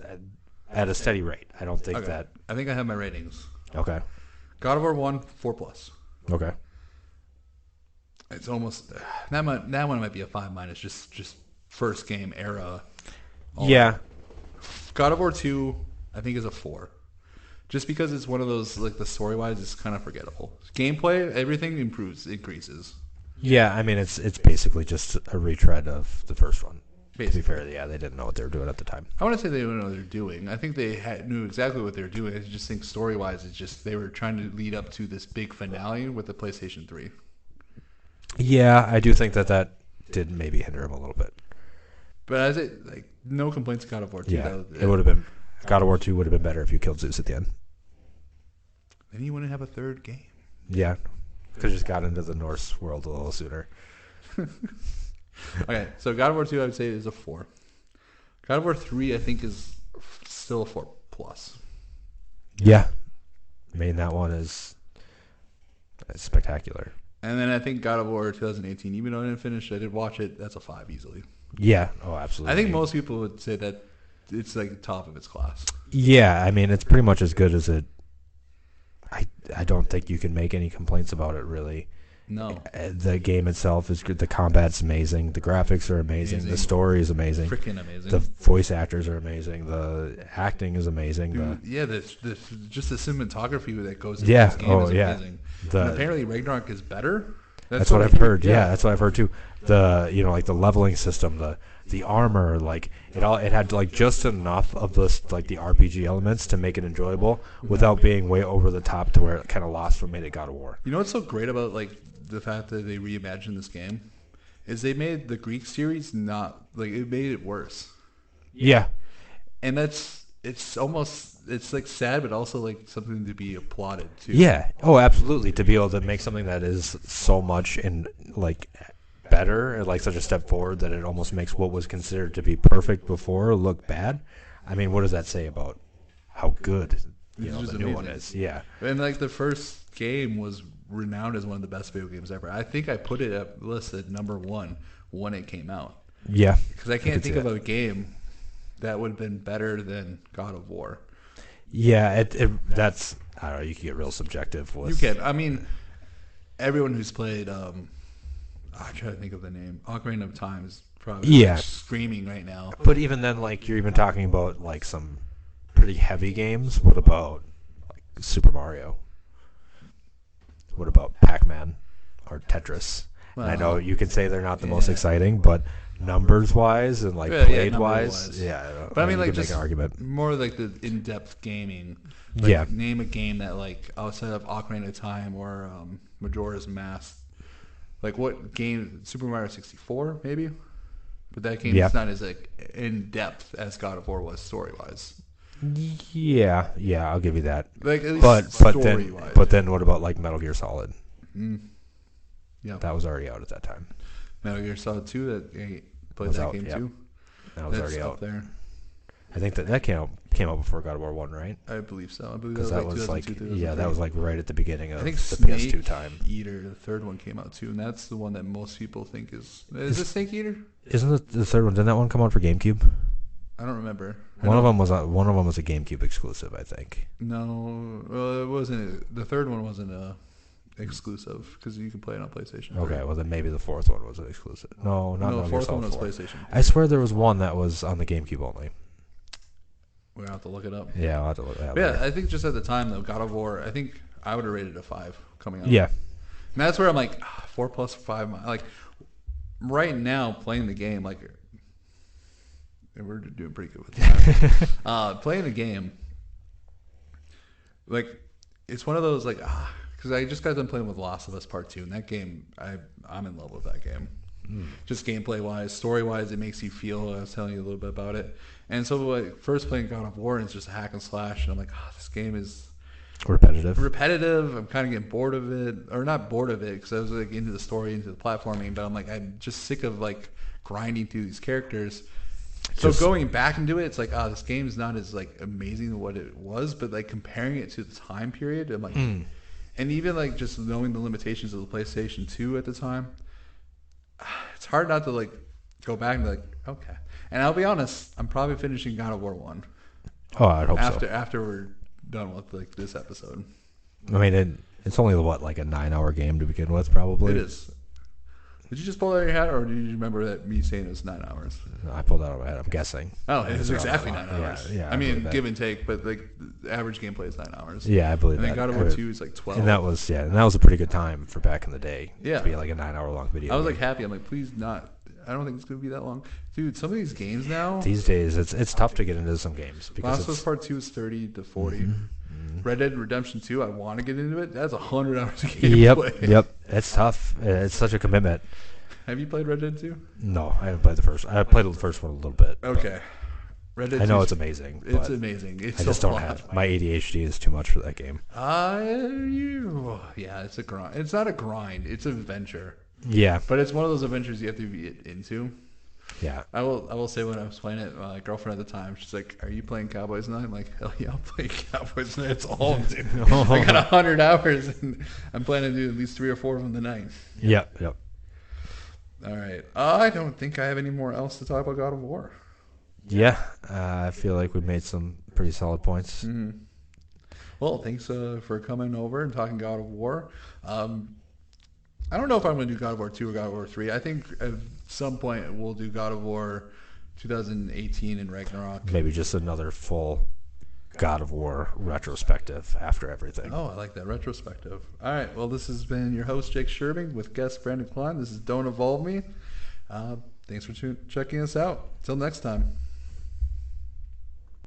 at a steady rate. I don't think Okay. that. I think I have my ratings. Okay. God of War 1, 4+. Okay. It's almost that one might be a 5-, just first game era. Yeah. God of War 2, I think, is a 4. Just because it's one of those, like, the story wise, it's kind of forgettable. Gameplay, everything increases. Yeah. I mean, it's basically just a retread of the first one. Basically. To be fair, yeah, they didn't know what they were doing at the time. I want to say they didn't know what they're doing. I think they knew exactly what they were doing. I just think story wise, it's just they were trying to lead up to this big finale with the PlayStation 3. Yeah, I do think that did maybe hinder him a little bit. But as it, like, no complaints to God of War 2. Yeah, Though. it would have been God of War 2 would have been better if you killed Zeus at the end. Then you wouldn't have a third game. Yeah, could have just got into the Norse world a little sooner. Okay, so God of War 2, I would say, is a 4. God of War 3, I think, is still a 4+. Yeah, I mean that one is spectacular. And then I think God of War 2018, even though I didn't finish, I did watch it. That's a 5 easily. Yeah, oh absolutely. I think most people would say that it's like the top of its class. Yeah, I mean it's pretty much as good as it. I don't think you can make any complaints about it really. No. The game itself is good. The combat's amazing. The graphics are amazing. The story is amazing. Freaking amazing. The voice actors are amazing. The acting is amazing. Dude, yeah, just the cinematography that goes into this game is amazing. And apparently Ragnarok is better. That's what I've heard. Yeah, that's what I've heard too. Like the leveling system, the armor, like it had like just enough of the like the RPG elements to make it enjoyable without being way over the top to where it kind of lost what made it God of War. You know what's so great about like the fact that they reimagined this game is they made the Greek series not like it made it worse. Yeah, and it's like sad, but also like something to be applauded too. Yeah. Oh, absolutely. To be able to make something that is so much in like better, and like such a step forward that it almost makes what was considered to be perfect before look bad. I mean, what does that say about how good the new one is? Yeah. And like the first game was renowned as one of the best video games ever. I think I put it at listed number 1 when it came out. Yeah. Because I can't think of a game that would have been better than God of War. Yeah, that's I don't know. You can get real subjective with. You can. I mean, everyone who's played. I'm trying to think of the name. Ocarina of Time is probably screaming right now. But even then, like you're even talking about like some pretty heavy games. What about like Super Mario? What about Pac-Man or Tetris? And I know you can say they're not the most exciting, but numbers-wise and like played-wise, But I mean, like just make an argument. more like the in-depth gaming. Like, name a game that like outside of Ocarina of Time or Majora's Mask. Like what game? Super Mario 64, maybe. But that game is not as like in depth as God of War was story-wise. Yeah, I'll give you that. Like at least story-wise. But then what about like Metal Gear Solid? Yeah, that was already out at that time. Metal Gear Solid 2, played that game too. That was already out there. I think that came out before God of War 1, right? I believe so. I believe that was like that was like right at the beginning of I think the Snake PS2 time. Eater, the third one came out too, and that's the one that most people think is it Snake Eater? Isn't the third one? Didn't that one come out for GameCube? I don't remember. One of them was a GameCube exclusive, I think. No, well, it wasn't. The third one wasn't exclusive because you can play it on PlayStation. Okay, well then maybe the fourth one was an exclusive. No, the fourth one was PlayStation. I swear there was one that was on the GameCube only. We're gonna have to look it up. Yeah, I'll have to look it up. Yeah, I think just at the time though, God of War. I think I would have rated it a 5 coming out. Yeah. And that's where I'm like 4 plus 5. Like right now, playing the game, like we're doing pretty good with that. Playing the game, like it's one of those like because I just got done playing with Last of Us Part 2, and that game I'm in love with that game. Just gameplay wise, story wise, it makes you feel. I was telling you a little bit about it, and so like first playing God of War, and it's just a hack and slash, and I'm like, this game is repetitive. I'm kind of getting bored of it, or not bored of it, because I was like into the story, into the platforming, but I'm like, I'm just sick of like grinding through these characters. So going back into it, it's like, this game is not as like amazing as what it was, but like comparing it to the time period, I'm like, and even like just knowing the limitations of the PlayStation 2 at the time, it's hard not to like go back and be like, okay. And I'll be honest, I'm probably finishing God of War 1. Oh, I'd hope so. After we're done with like this episode. I mean, it's only like a 9-hour game to begin with, probably. It is. Did you just pull that out of your hat, or did you remember that me saying it was 9 hours? I pulled that out of my head. I'm guessing. Oh, it is exactly 9 hours. Yeah. I mean, give and take, but like the average gameplay is 9 hours. Yeah, I believe and that. And God of War 2 is like 12. And that was a pretty good time for back in the day. Yeah. To be like a 9-hour long video. I was like happy. I'm like, please not. I don't think it's going to be that long. Dude, some of these games now. These days, it's tough to get into some games. Last of Us Part 2 is 30 to 40. Red Dead Redemption 2, I want to get into it. That's 100 hours of gameplay. Yep. It's tough. It's such a commitment. Have you played Red Dead 2? No, I haven't played the first. I played the first one a little bit. Okay. Red Dead I know it's amazing. It's amazing. It's I just don't have my ADHD is too much for that game. Yeah, it's a grind. It's not a grind. It's an adventure. Yeah, but it's one of those adventures you have to be into. Yeah, I will say when I was playing it, my girlfriend at the time, she's like, "Are you playing Cowboys Night?" I'm like, "Hell yeah, I'll play Cowboys Night. It's all I'm doing. I got 100 hours, and I'm planning to do at least 3 or 4 of them tonight." Yep. All right. I don't think I have any more else to talk about God of War. Yeah, I feel like we made some pretty solid points. Mm-hmm. Well, thanks for coming over and talking God of War. I don't know if I'm going to do God of War 2 or God of War 3. I think at some point we'll do God of War 2018 and Ragnarok. Maybe just another full God of War retrospective after everything. Oh, I like that, retrospective. All right, well, this has been your host, Jake Sherbing, with guest Brandon Kline. This is Don't Evolve Me. Thanks for checking us out. Till next time.